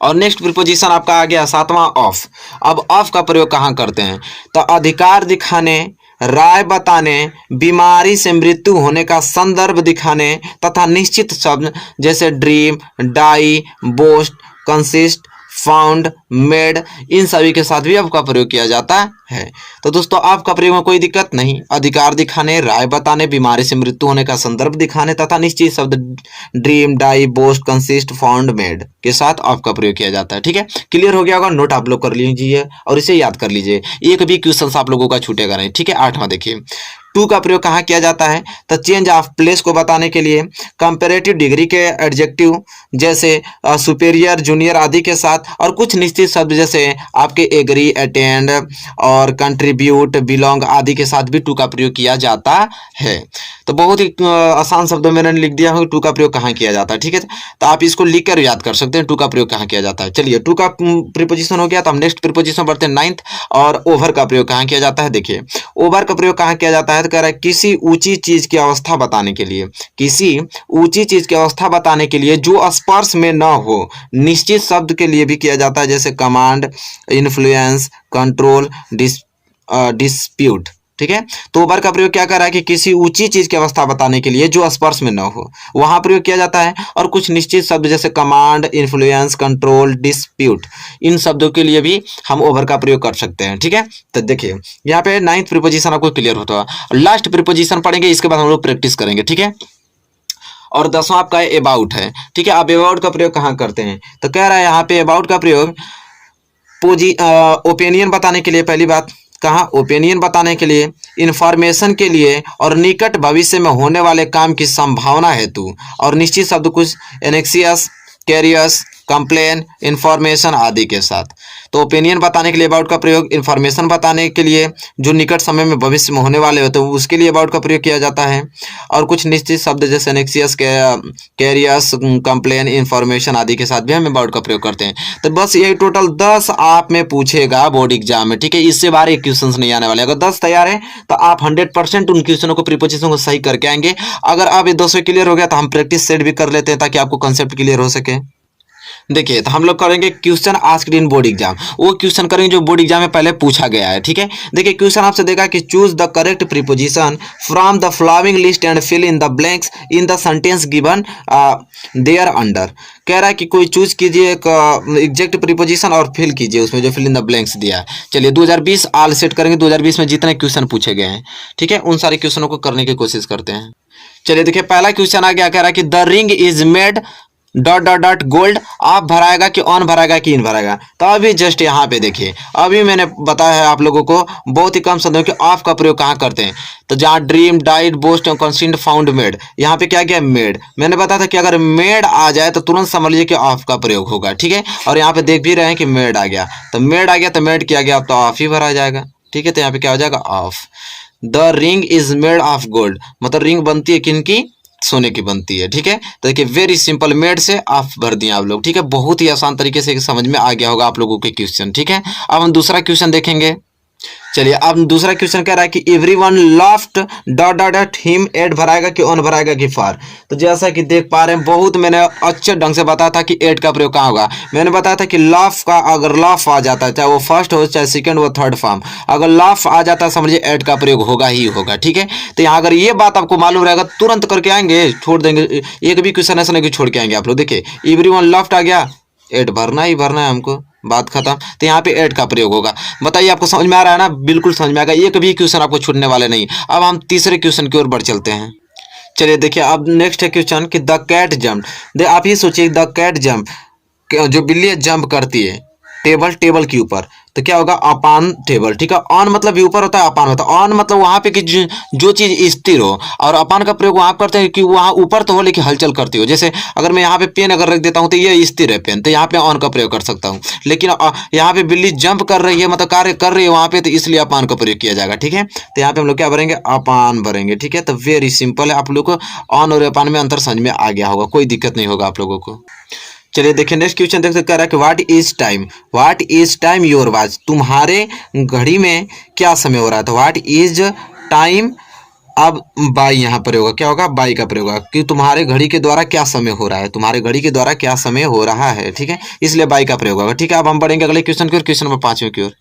और नेक्स्ट प्रीपोजिशन आपका आ गया सातवां ऑफ। अब ऑफ का प्रयोग कहाँ करते हैं। तो अधिकार दिखाने, राय बताने, बीमारी से मृत्यु होने का संदर्भ दिखाने तथा निश्चित शब्द जैसे dream, die, boast, consist, found, made, इन सभी के साथ भी ऑफ का प्रयोग किया जाता है। तो दोस्तों ऑफ का प्रयोग में कोई दिक्कत नहीं। अधिकार दिखाने, राय बताने, बीमारी से मृत्यु होने का संदर्भ दिखाने तथा निश्चित शब्द dream, die, boast, consist, found, made के साथ ऑफ का प्रयोग किया जाता है, ठीक है। क्लियर हो गया होगा। नोट आप लोग कर लीजिए और इसे याद कर लीजिए, एक भी क्वेश्चन आप लोगों का छूटेगा नहीं, ठीक है। आठवां देखिए टू का प्रयोग कहाँ किया जाता है। तो चेंज ऑफ प्लेस को बताने के लिए कंपैरेटिव डिग्री के एडजेक्टिव जैसे सुपेरियर, जूनियर आदि के साथ, और कुछ निश्चित शब्द जैसे आपके एग्री, अटेंड और कंट्रीब्यूट, बिलोंग आदि के साथ भी टू का प्रयोग किया जाता है। तो बहुत ही आसान शब्दों में मैंने लिख दिया हूँ टू का प्रयोग कहाँ किया जाता है, ठीक है। तो आप इसको लिख कर याद कर सकते हैं टू का प्रयोग कहाँ किया जाता है। चलिए टू का प्रीपोजिशन हो गया तो हम नेक्स्ट प्रीपोजिशन बढ़ते हैं नाइन्थ। और ओवर का प्रयोग कहाँ किया जाता है। देखिए ओवर का प्रयोग कहाँ किया जाता है। तो कह रहा है किसी ऊंची चीज की अवस्था बताने के लिए, किसी ऊंची चीज की अवस्था बताने के लिए जो स्पर्श में न हो, निश्चित शब्द के लिए भी किया जाता है जैसे कमांड, इन्फ्लुएंस, कंट्रोल, डिस्प्यूट, ठीक है। तो ओवर का प्रयोग क्या कर रहा है कि किसी ऊंची चीज की अवस्था बताने के लिए जो स्पर्श में न हो वहां प्रयोग किया जाता है। और कुछ निश्चित शब्द जैसे कमांड, इन्फ्लुएंस, कंट्रोल, डिस्प्यूट, इन शब्दों के लिए भी हम ओवर का प्रयोग कर सकते हैं, ठीक है। तो देखिए यहाँ पे नाइन्थ प्रीपोजिशन आपको क्लियर होता है। लास्ट प्रीपोजिशन पढ़ेंगे, इसके बाद हम लोग प्रैक्टिस करेंगे, ठीक है। और दसवां आपका अबाउट है, ठीक है। आप अबाउट का प्रयोग कहाँ करते हैं। तो कह रहा है यहाँ पे अबाउट का प्रयोग ओपिनियन बताने के लिए, पहली बात कहाँ, ओपिनियन बताने के लिए, इंफॉर्मेशन के लिए और निकट भविष्य में होने वाले काम की संभावना हेतु, और निश्चित शब्द कुछ एनेक्सियस, कैरियस, कंप्लेन, इंफॉर्मेशन आदि के साथ। तो ओपिनियन बताने के लिए अबाउट का प्रयोग, इंफॉर्मेशन बताने के लिए जो निकट समय में भविष्य में होने वाले होते हैं उसके लिए अबाउट का प्रयोग किया जाता है। और कुछ निश्चित शब्द जैसे एनेक्सियस, कैरियस, कंप्लेन, इंफॉर्मेशन आदि के साथ भी हम अबाउट का प्रयोग करते हैं। तो बस यही टोटल 10 आप में पूछेगा बोर्ड एग्जाम में, ठीक है। इससे बाहर एक क्वेश्चन नहीं आने वाले। अगर 10 तैयार है तो आप 100% उन क्वेश्चनों को, प्रीपोजिशन को सही करके आएंगे। अगर आप ये 200 क्लियर हो गया तो हम प्रैक्टिस सेट भी कर लेते हैं ताकि आपको कंसेप्ट क्लियर हो सके। देखिए तो हम लोग करेंगे question asked in board exam, वो क्वेश्चन करेंगे जो बोर्ड एग्जाम में पहले पूछा गया है, ठीक है। देखिए क्वेश्चन आपसे देगा कि choose the correct preposition from the following list and fill in the blanks in the sentence given there under. कह रहा है कि कोई चूज कीजिए एक एग्जैक्ट प्रीपोजिशन और फिल कीजिए उसमें जो फिल इन द ब्लैंक्स दिया है। चलिए 2020 ऑल सेट करेंगे, 2020 में जितने क्वेश्चन पूछे गए हैं, ठीक है, उन सारे क्वेश्चनों को करने की कोशिश करते हैं। चलिए देखिए पहला क्वेश्चन आ गया, कह रहा है कि the ring is made dot dot dot gold. आप भराएगा कि ऑन भराएगा कि इन भराएगा। तो अभी जस्ट यहाँ पे देखिए, अभी मैंने बताया है आप लोगों को बहुत ही कम शब्दों कि ऑफ का प्रयोग कहाँ करते हैं। तो जहाँ dream, died, boast, consist, found, made, यहाँ पे क्या क्या मेड, मैंने बताया था कि अगर मेड आ जाए तो तुरंत समझ लीजिए कि ऑफ का प्रयोग होगा, ठीक है। और यहाँ पे देख भी रहे हैं कि मेड आ गया, तो मेड आ गया तो मेड किया गया, अब तो ऑफ ही भरा जाएगा, ठीक है, तो यहाँ पे क्या हो जाएगा of. The ring is made of gold, मतलब रिंग बनती है किनकी, सोने की बनती है। ठीक है, तो देखिए वेरी सिंपल, मेड से ऑफ भर दिया आप लोग। ठीक है, बहुत ही आसान तरीके से समझ में आ गया होगा आप लोगों के क्वेश्चन। ठीक है, अब हम दूसरा क्वेश्चन देखेंगे। चलिए, अब दूसरा क्वेश्चन कह रहा है कि everyone laughed dot dot dot him, at भराएगा कि ऑन भराएगा कि फार। तो जैसा कि देख पा रहे हैं, बहुत मैंने अच्छे ढंग से बताया था कि एट का प्रयोग कहाँ होगा। मैंने बताया था कि लाफ का अगर लाफ आ जाता है, चाहे वो फर्स्ट हो चाहे सेकंड हो थर्ड फॉर्म, अगर लाफ आ जाता है समझिए एट का प्रयोग होगा ही होगा। ठीक है, तो यहाँ अगर ये बात आपको मालूम रहेगा तुरंत करके आएंगे, छोड़ देंगे, एक भी क्वेश्चन ऐसा नहीं कि छोड़ के आएंगे आप लोग। देखिए एवरीवन लाफ्ड आ गया, एट भरना ही भरना है हमको, बात खत्म। तो यहाँ पे एट का प्रयोग होगा। बताइए आपको समझ में आ रहा है ना? बिल्कुल समझ में आएगा, एक भी क्वेश्चन आपको छूटने वाले नहीं। अब हम तीसरे क्वेश्चन की ओर बढ़ चलते हैं। चलिए देखिए, अब नेक्स्ट है क्वेश्चन कि द कैट जंप। आप ये सोचिए द कैट जंप, जो बिल्ली जंप करती है टेबल के ऊपर, तो क्या होगा, अपान टेबल। ठीक है, ऑन मतलब भी ऊपर होता है, अपान होता है। ऑन मतलब वहां पे कि जो चीज स्थिर हो, और अपान का प्रयोग वहां करते हैं कि वहां ऊपर तो हो लेकिन हलचल करती हो। जैसे अगर मैं यहाँ पे पेन अगर रख देता हूँ तो ये स्थिर है पेन, तो यहाँ पे ऑन का प्रयोग कर सकता हूँ। लेकिन यहाँ पे बिल्ली जंप कर रही है, मतलब कार्य कर रही है वहां पे, तो इसलिए अपान का प्रयोग किया जाएगा। ठीक है, तो यहाँ पे हम लोग क्या भरेंगे, अपान भरेंगे। ठीक है, तो वेरी सिंपल है, आप लोग को ऑन और अपान में अंतर समझ में आ गया होगा, कोई दिक्कत नहीं होगा आप लोगों को। चलिए देखिए नेक्स्ट क्वेश्चन देख सकते हैं कि what is time, what is time your watch, तुम्हारे घड़ी में क्या समय हो रहा है। तो व्हाट इज टाइम, अब बाई यहाँ पर होगा, क्या होगा, बाई का प्रयोग होगा कि तुम्हारे घड़ी के द्वारा क्या समय हो रहा है, तुम्हारे घड़ी के द्वारा क्या समय हो रहा है। ठीक है, इसलिए बाई का प्रयोग होगा। ठीक है, अब हम बढ़ेंगे अगले क्वेश्चन की ओर, क्वेश्चन नंबर 5वें की ओर।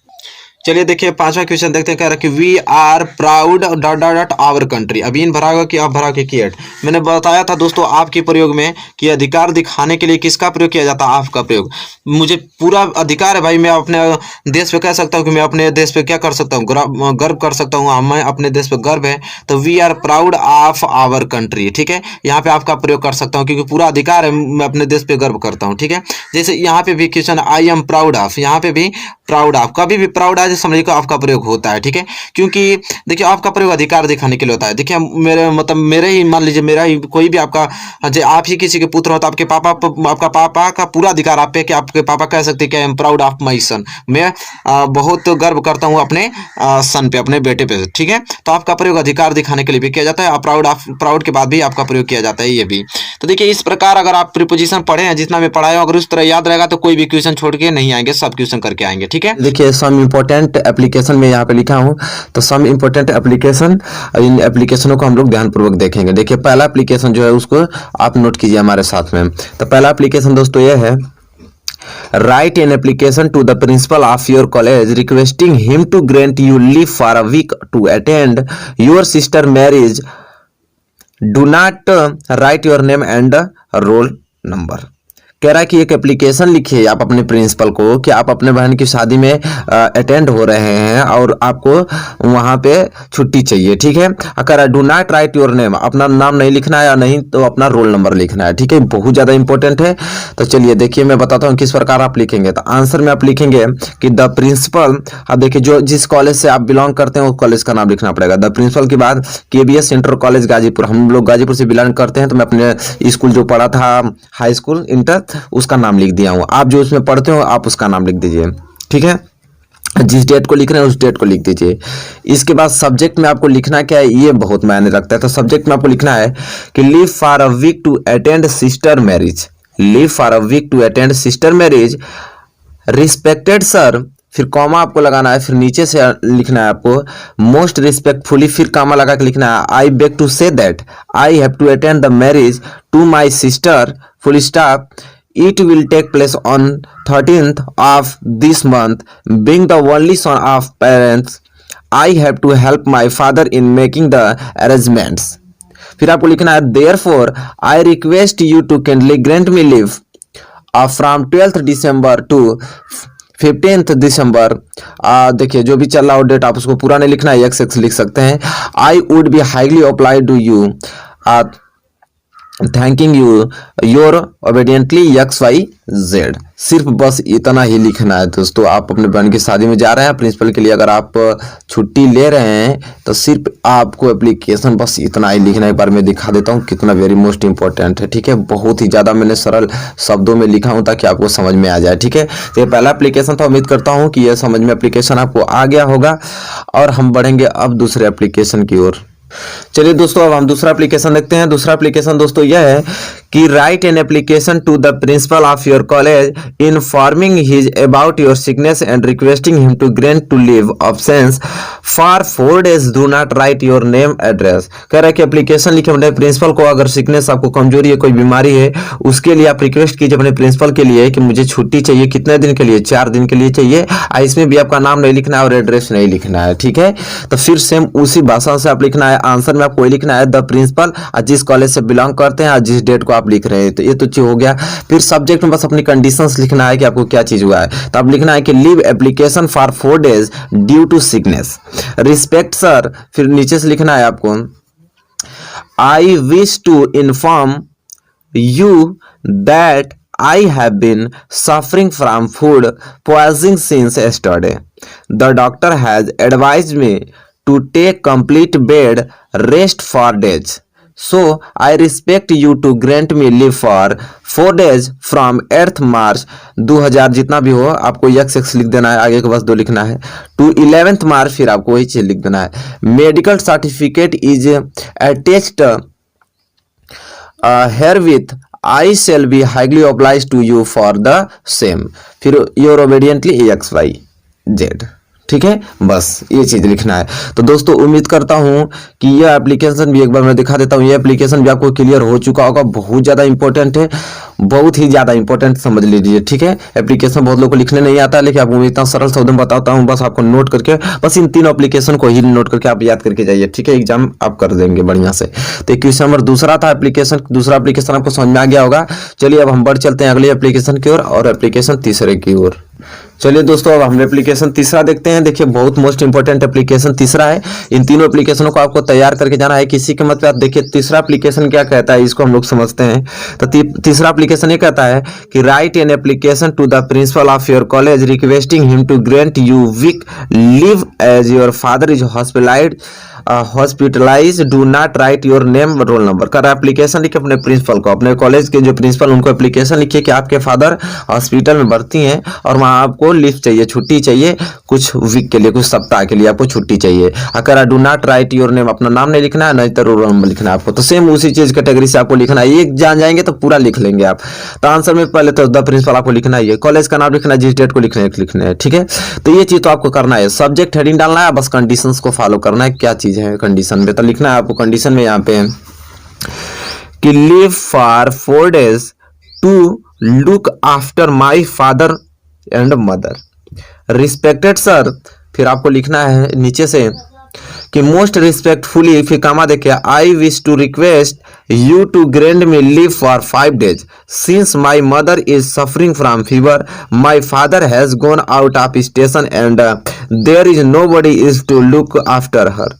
चलिए देखिए पांचवा क्वेश्चन देखते हैं, कह रहा है कि we are proud dot dot dot our country. अभी इन भरा होगा कि आप भरा के किएट। मैंने बताया था दोस्तों आपके प्रयोग में कि अधिकार दिखाने के लिए किसका प्रयोग किया जाता है, आप का प्रयोग। मुझे पूरा अधिकार है भाई, मैं अपने देश पे कह सकता हूँ कि मैं अपने देश पे क्या कर सकता हूँ, गर्व कर सकता हूँ, हमें अपने देश पे गर्व है। तो we are proud of our country. ठीक है, यहाँ पे आपका प्रयोग कर सकता हूँ क्योंकि पूरा अधिकार है, मैं अपने देश पे गर्व करता हूँ। ठीक है, जैसे यहाँ पे भी question I am proud of, यहाँ पे भी प्राउड ऑफ, कभी भी प्राउड आज समझिए को आपका प्रयोग होता है। ठीक है, क्योंकि देखिए आपका प्रयोग अधिकार दिखाने के लिए होता है। देखिए मेरे मतलब मेरे ही मान लीजिए मेरा ही कोई भी आपका, आप ही किसी के पुत्र हो तो आपके पापा का पूरा अधिकार आप पे कि आपके पापा कह सकते हैं कि I am proud of my son, मैं बहुत गर्व करता हूँ अपने सन पे, अपने बेटे पे। ठीक है, तो आपका प्रयोग अधिकार दिखाने के लिए भी किया जाता है, प्राउड के बाद भी आपका प्रयोग किया जाता है ये भी। तो देखिए इस प्रकार अगर आप प्रीपोजिशन पढ़े हैं, जितना मैं पढ़ाया अगर उस तरह याद रहेगा तो कोई भी क्वेश्चन छोड़ के नहीं आएंगे, सब क्वेश्चन करके आएंगे। ठीक है, देखिए सम इम्पोर्टेंट एप्लीकेशन में यहाँ पे लिखा हूँ, तो सम इम्पोर्टेंट एप्लीकेशन, इन एप्लीकेशनों को हम लोग ध्यानपूर्वक देखेंगे। देखिए पहला एप्लीकेशन जो है उसको आप नोट कीजिए हमारे साथ में। तो पहला एप्लीकेशन दोस्तों ये है, write an application to the principal of your college requesting him to grant you leave for a week to attend your sister marriage. Do not write your name and roll number. कह रहा है कि एक application लिखिए आप अपने principal को कि आप अपने बहन की शादी में अटेंड हो रहे हैं और आपको वहाँ पे छुट्टी चाहिए। ठीक है, अगर do not write your name, अपना नाम नहीं लिखना है या नहीं तो अपना रोल नंबर लिखना है। ठीक है, बहुत ज़्यादा इंपॉर्टेंट है। तो चलिए देखिए मैं बताता हूँ किस प्रकार आप लिखेंगे। तो आंसर में आप लिखेंगे कि द प्रिंसिपल, अब देखिए जो जिस कॉलेज से आप बिलोंग करते हैं वो कॉलेज का नाम लिखना पड़ेगा। द प्रिंसिपल के बाद KBS इंटर कॉलेज गाजीपुर, हम लोग गाजीपुर से बिलोंग करते हैं तो मैं अपने स्कूल जो पढ़ा था हाई स्कूल इंटर उसका नाम लिख दिया हूँ। आप जो उसमें पढ़ते हो आप उसका नाम लिख दीजिए। ठीक है, जिस डेट को लिख रहे हैं उस डेट को लिख दीजिए। इसके बाद सब्जेक्ट में आपको लिखना क्या है, ये बहुत मायने रखता है। तो सब्जेक्ट में आपको लिखना है कि leave for a week to attend sister marriage, leave for a week to attend sister marriage, respected sir, फिर कॉमा आपको लगाना है, फिर नीचे से लिखना है आपको मोस्ट रिस्पेक्टफुली, फिर कॉमा लगा के लिखना है I beg to say that I have to attend the marriage to my sister, full stop, it will take place on 13th of this month, being the only son of parents I have to help my father in making the arrangements. फिर आपको लिखना है therefore I request you to kindly grant me leave from 12th December to 15th December. देखिए जो भी चल रहा हो डेट आप उसको पूरा नहीं लिखना है, XX लिख सकते हैं। I would be highly obliged to you thanking you your obediently XYZ। सिर्फ बस इतना ही लिखना है दोस्तों। आप अपने बहन की शादी में जा रहे हैं, प्रिंसिपल के लिए अगर आप छुट्टी ले रहे हैं तो सिर्फ आपको एप्लीकेशन बस इतना ही लिखना है। एक बार मैं दिखा देता हूँ कितना वेरी मोस्ट इंपॉर्टेंट है, ठीक है। बहुत ही ज़्यादा मैंने सरल शब्दों में लिखा हूँ ताकि आपको समझ में आ जाए, ठीक है। तो ये पहला एप्लीकेशन था, उम्मीद करता हूँ कि यह समझ में एप्लीकेशन आपको आ गया होगा। और हम बढ़ेंगे अब दूसरे एप्लीकेशन की ओर। चलिए दोस्तों, अब हम दूसरा एप्लीकेशन देखते हैं। दूसरा एप्लीकेशन दोस्तों यह है कि write an application to the principal of your college informing his about your sickness and requesting him to grant to leave absence for 4 days। Do not write your name address. कह रहा है कि application लिखे अपने principal को, अगर sickness आपको कमजोरी है, कोई बीमारी है, उसके लिए आप रिक्वेस्ट कीजिए अपने प्रिंसिपल के लिए कि मुझे छुट्टी चाहिए। कितने दिन के लिए? 4 दिन के लिए चाहिए। इसमें भी आपका नाम नहीं लिखना है और एड्रेस नहीं लिखना है, ठीक है। तो फिर सेम उसी भाषा से आप लिखना है। आंसर में आपको लिखना है द प्रिंसिपल, जिस कॉलेज से बिलोंग करते हैं और जिस डेट को आप लिख रहे हैं। तो ये तो चीज हो गया। फिर सब्जेक्ट में बस अपनी कंडीशंस लिखना है कि आपको क्या चीज हुआ है। तो आप लिखना है कि leave application for 4 days due to sickness. Respect sir, फिर नीचे से लिखना है आपको I wish to inform you that I have been suffering from food poisoning since yesterday. The doctor has advised me to take complete bed rest for days. So I respect you to grant me leave for 4 days from 8th March 2000 जितना भी हो आपको x लिख देना है, आगे के बस 2 लिखना है, to 11th March फिर आपको वही चीज लिख देना है। Medical certificate is attached herewith I shall be highly obliged to you for the same। फिर your obediently XYZ, ठीक है। बस ये चीज लिखना है। तो दोस्तों उम्मीद करता हूं कि यह एप्लीकेशन भी एक बार मैं दिखा देता हूं। यह एप्लीकेशन भी आपको क्लियर हो चुका होगा। बहुत ज़्यादा इंपॉर्टेंट है, बहुत ही ज़्यादा इंपॉर्टेंट समझ लीजिए, ठीक है। एप्लीकेशन बहुत लोगों को लिखने नहीं आता है, लेकिन आपको इतना सरल शब्द में बताता हूँ। बस आपको नोट करके, बस इन तीनों एप्लीकेशन को ही नोट करके आप याद करके जाइए, ठीक है। एग्जाम आप कर देंगे बढ़िया से। तो क्वेश्चन नंबर दूसरा था एप्लीकेशन, दूसरा एप्लीकेशन आपको समझ में आ गया होगा। चलिए अब हम बढ़ चलते हैं अगले एप्लीकेशन की ओर और एप्लीकेशन तीसरे की ओर। चलिए दोस्तों, अब हम एप्लीकेशन तीसरा देखते हैं। देखिए बहुत मोस्ट इंपॉर्टेंट एप्लीकेशन तीसरा है। इन तीनों एप्लीकेशनों को आपको तैयार करके जाना है। किसी के मत पे आप देखिए तीसरा एप्लीकेशन क्या कहता है, इसको हम लोग समझते हैं। तो तीसरा एप्लीकेशन ये कहता है कि write an application to the principal of your college requesting him to grant you week leave as your father is hospitalise. Do not write your name roll number. कर एप्लीकेशन लिखे अपने प्रिंसिपल को, अपने college के जो principal उनको application लिखिए कि आपके फादर हॉस्पिटल में भर्ती हैं और वहाँ आपको लीव चाहिए, छुट्टी चाहिए, कुछ वीक के लिए, कुछ सप्ताह के लिए आपको छुट्टी चाहिए। अगर do not write your name, अपना नाम नहीं लिखना है, नहीं तो रोल नंबर लिखना है आपको। तो सेम उसी चीज कैटेगरी से आपको लिखना है। एक जान जाएंगे तो पूरा लिख लेंगे आप। तो आंसर में पहले तो द प्रिंसिपल आपको लिखना है, कॉलेज का नाम लिखना है, जिस डेट को लिखना है, ठीक है। तो ये चीज तो आपको करना है। सब्जेक्ट हेडिंग डालना है, बस कंडीशंस को फॉलो करना है। क्या चीज है कंडीशन में, तो लिखना है आपको कंडीशन में यहाँ पे कि leave for 4 days to look after my father and mother. Respected sir, फिर आपको लिखना है नीचे से कि मोस्ट रिस्पेक्टफुली, फिर कामा देखे, I wish to request you to grant me leave for 5 days since my mother is suffering from fever. My father has gone out of station and there is nobody is to look after her.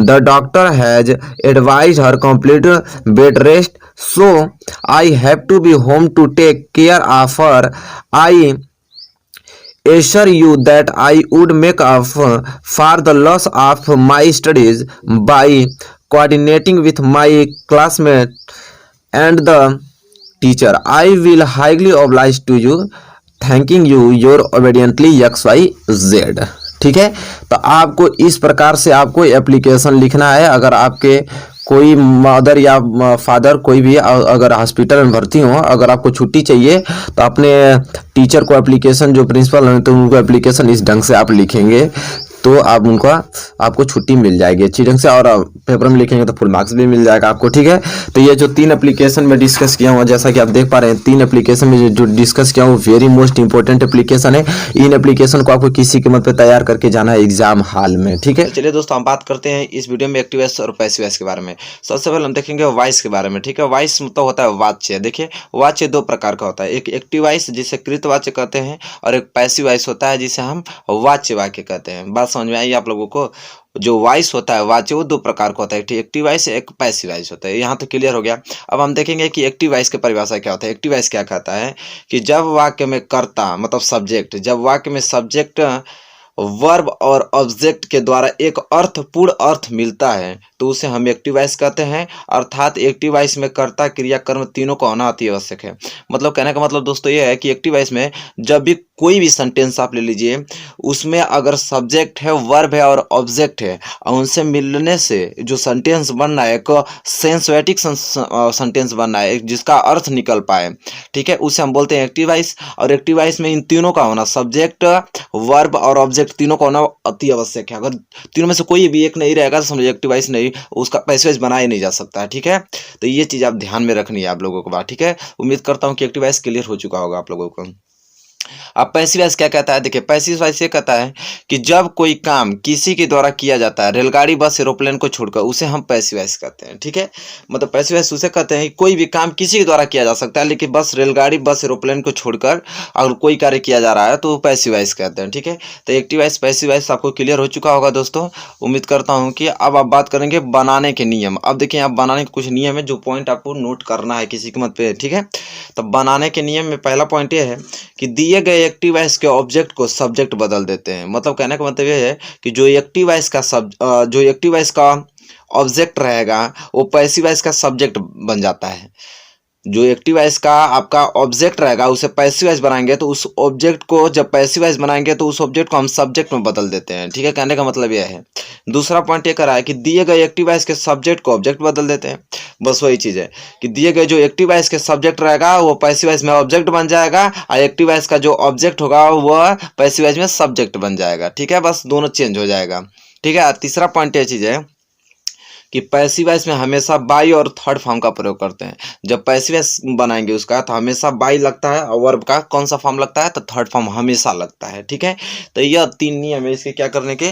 The doctor has advise her complete bed rest, so I have to be home to take care of her. I assure you that I would make up for the loss of my studies by coordinating with my classmates and the teacher. I will highly oblige to you. Thanking you, your obediently XYZ। ठीक है। तो आपको इस प्रकार से आपको application लिखना है। अगर आपके कोई मदर या फादर कोई भी अगर हॉस्पिटल में भर्ती हो, अगर आपको छुट्टी चाहिए तो अपने टीचर को एप्लीकेशन, जो प्रिंसिपल हैं तो उनको एप्लीकेशन इस ढंग से आप लिखेंगे तो आप उनका आपको छुट्टी मिल जाएगी अच्छी ढंग से, और पेपर में लिखेंगे तो फुल मार्क्स भी मिल जाएगा आपको, ठीक है। तो ये जो 3 एप्लीकेशन में डिस्कस किया हुआ, जैसा कि आप देख पा रहे हैं 3 एप्लीकेशन में जो डिस्कस किया हुआ वेरी मोस्ट इंपॉर्टेंट एप्लीकेशन है। इन एप्लीकेशन को आपको किसी कीमत पे तैयार करके जाना है एग्जाम हॉल में, ठीक है। चलिए दोस्तों, हम बात करते हैं इस वीडियो में एक्टिव वॉइस और पैसिव वॉइस के बारे में। सबसे पहले हम देखेंगे वॉइस के बारे में, ठीक है। वॉइस मतलब होता है वाच्य। देखिए वाच्य 2 प्रकार का होता है, एक एक्टिव वॉइस जिसे कृत वाच्य कहते हैं और एक पैसिव वॉइस होता है जिसे हम वाच्य वाक्य कहते हैं। बात समझ में आई आप लोगों को। जो वॉइस होता है वाच्य, वो दो प्रकार का होता है, एक एक्टिव वॉइस एक पैसिव वॉइस होता है। यहाँ तो क्लियर हो गया। अब हम देखेंगे कि एक्टिव वॉइस की परिभाषा क्या होता है। एक्टिव वॉइस क्या कहता है कि जब वाक्य में कर्ता मतलब सब्जेक्ट, जब वाक्य में सब्जेक्ट वर्ब और ऑब्जेक्ट के द्वारा एक अर्थपूर्ण अर्थ मिलता है तो उसे हम एक्टिव वॉइस कहते हैं। अर्थात एक्टिव वॉइस में कर्ता क्रिया कर्म तीनों का होना अति आवश्यक है। मतलब कहने का मतलब दोस्तों ये है कि एक्टिव वॉइस में जब भी कोई भी सेंटेंस आप ले लीजिए, उसमें अगर सब्जेक्ट है, वर्ब है और ऑब्जेक्ट है और उनसे मिलने से जो सेंटेंस बन रहा है, एक सेंसुएटिक सेंटेंस बन रहा है जिसका अर्थ निकल पाए, ठीक है, उसे हम बोलते हैं एक्टिव वॉइस। और एक्टिव वॉइस में इन तीनों का होना, सब्जेक्ट वर्ब और ऑब्जेक्ट तीनों का होना अति आवश्यक है। अगर तीनों में से कोई भी एक नहीं रहेगा तो समझिए एक्टिव वॉइस नहीं, उसका पैसिव वॉइस बनाया नहीं जा सकता है, ठीक है। तो ये चीज़ आप ध्यान में रखनी है आप लोगों को बात, ठीक है। उम्मीद करता हूँ कि एक्टिव वॉइस क्लियर हो चुका होगा आप लोगों को। अब पैसिव वॉइस क्या कहता है, देखिए पैसिव वॉइस ये कहता है कि जब कोई काम किसी के द्वारा किया जाता है, रेलगाड़ी बस एरोप्लेन को छोड़कर, उसे हम पैसिव वॉइस कहते हैं, ठीक है। मतलब पैसिव वॉइस उसे कहते हैं कि कोई भी काम किसी के द्वारा किया जा सकता है, लेकिन बस रेलगाड़ी बस एरोप्लेन को छोड़कर अगर कोई कार्य किया जा रहा है तो पैसिव वॉइस कहते हैं, ठीक है। तो एक्टिव वॉइस पैसिव वॉइस आपको क्लियर हो चुका होगा दोस्तों। उम्मीद करता हूँ कि अब आप बात करेंगे बनाने के नियम। अब देखिए आप बनाने के कुछ नियम है जो पॉइंट आपको नोट करना है किसी कीमत पे, ठीक है। तो बनाने के नियम में पहला पॉइंट ये है कि दिए गए एक्टिव वॉइस के ऑब्जेक्ट को सब्जेक्ट बदल देते हैं। मतलब कहने का मतलब ये है कि जो एक्टिव वॉइस का ऑब्जेक्ट रहेगा वो पैसिव वॉइस का सब्जेक्ट बन जाता है। जो एक्टिव वॉइस का आपका ऑब्जेक्ट रहेगा उसे पैसिव वॉइस बनाएंगे तो उस ऑब्जेक्ट को, जब पैसिव वॉइस बनाएंगे तो उस ऑब्जेक्ट को हम सब्जेक्ट में बदल देते हैं, ठीक है। कहने का मतलब यह है। दूसरा पॉइंट ये करा है कि दिए गए एक्टिव वॉइस के सब्जेक्ट को ऑब्जेक्ट बदल देते हैं। बस वही चीज़ है कि दिए गए जो एक्टिव वॉइस के सब्जेक्ट रहेगा वो पैसिव वॉइस में ऑब्जेक्ट बन जाएगा और एक्टिव वॉइस का जो ऑब्जेक्ट होगा वह पैसिव वॉइस में सब्जेक्ट बन जाएगा, ठीक है। बस दोनों चेंज हो जाएगा, ठीक है। तीसरा पॉइंट ये चीज़ है कि पैसिव वॉइस में हमेशा बाई और थर्ड फॉर्म का प्रयोग करते हैं। जब पैसिव वॉइस बनाएंगे उसका तो हमेशा बाई लगता है और वर्ब का कौन सा फॉर्म लगता है तो थर्ड फॉर्म हमेशा लगता है, ठीक है। तो यह 3 नियम है इसके क्या करने के,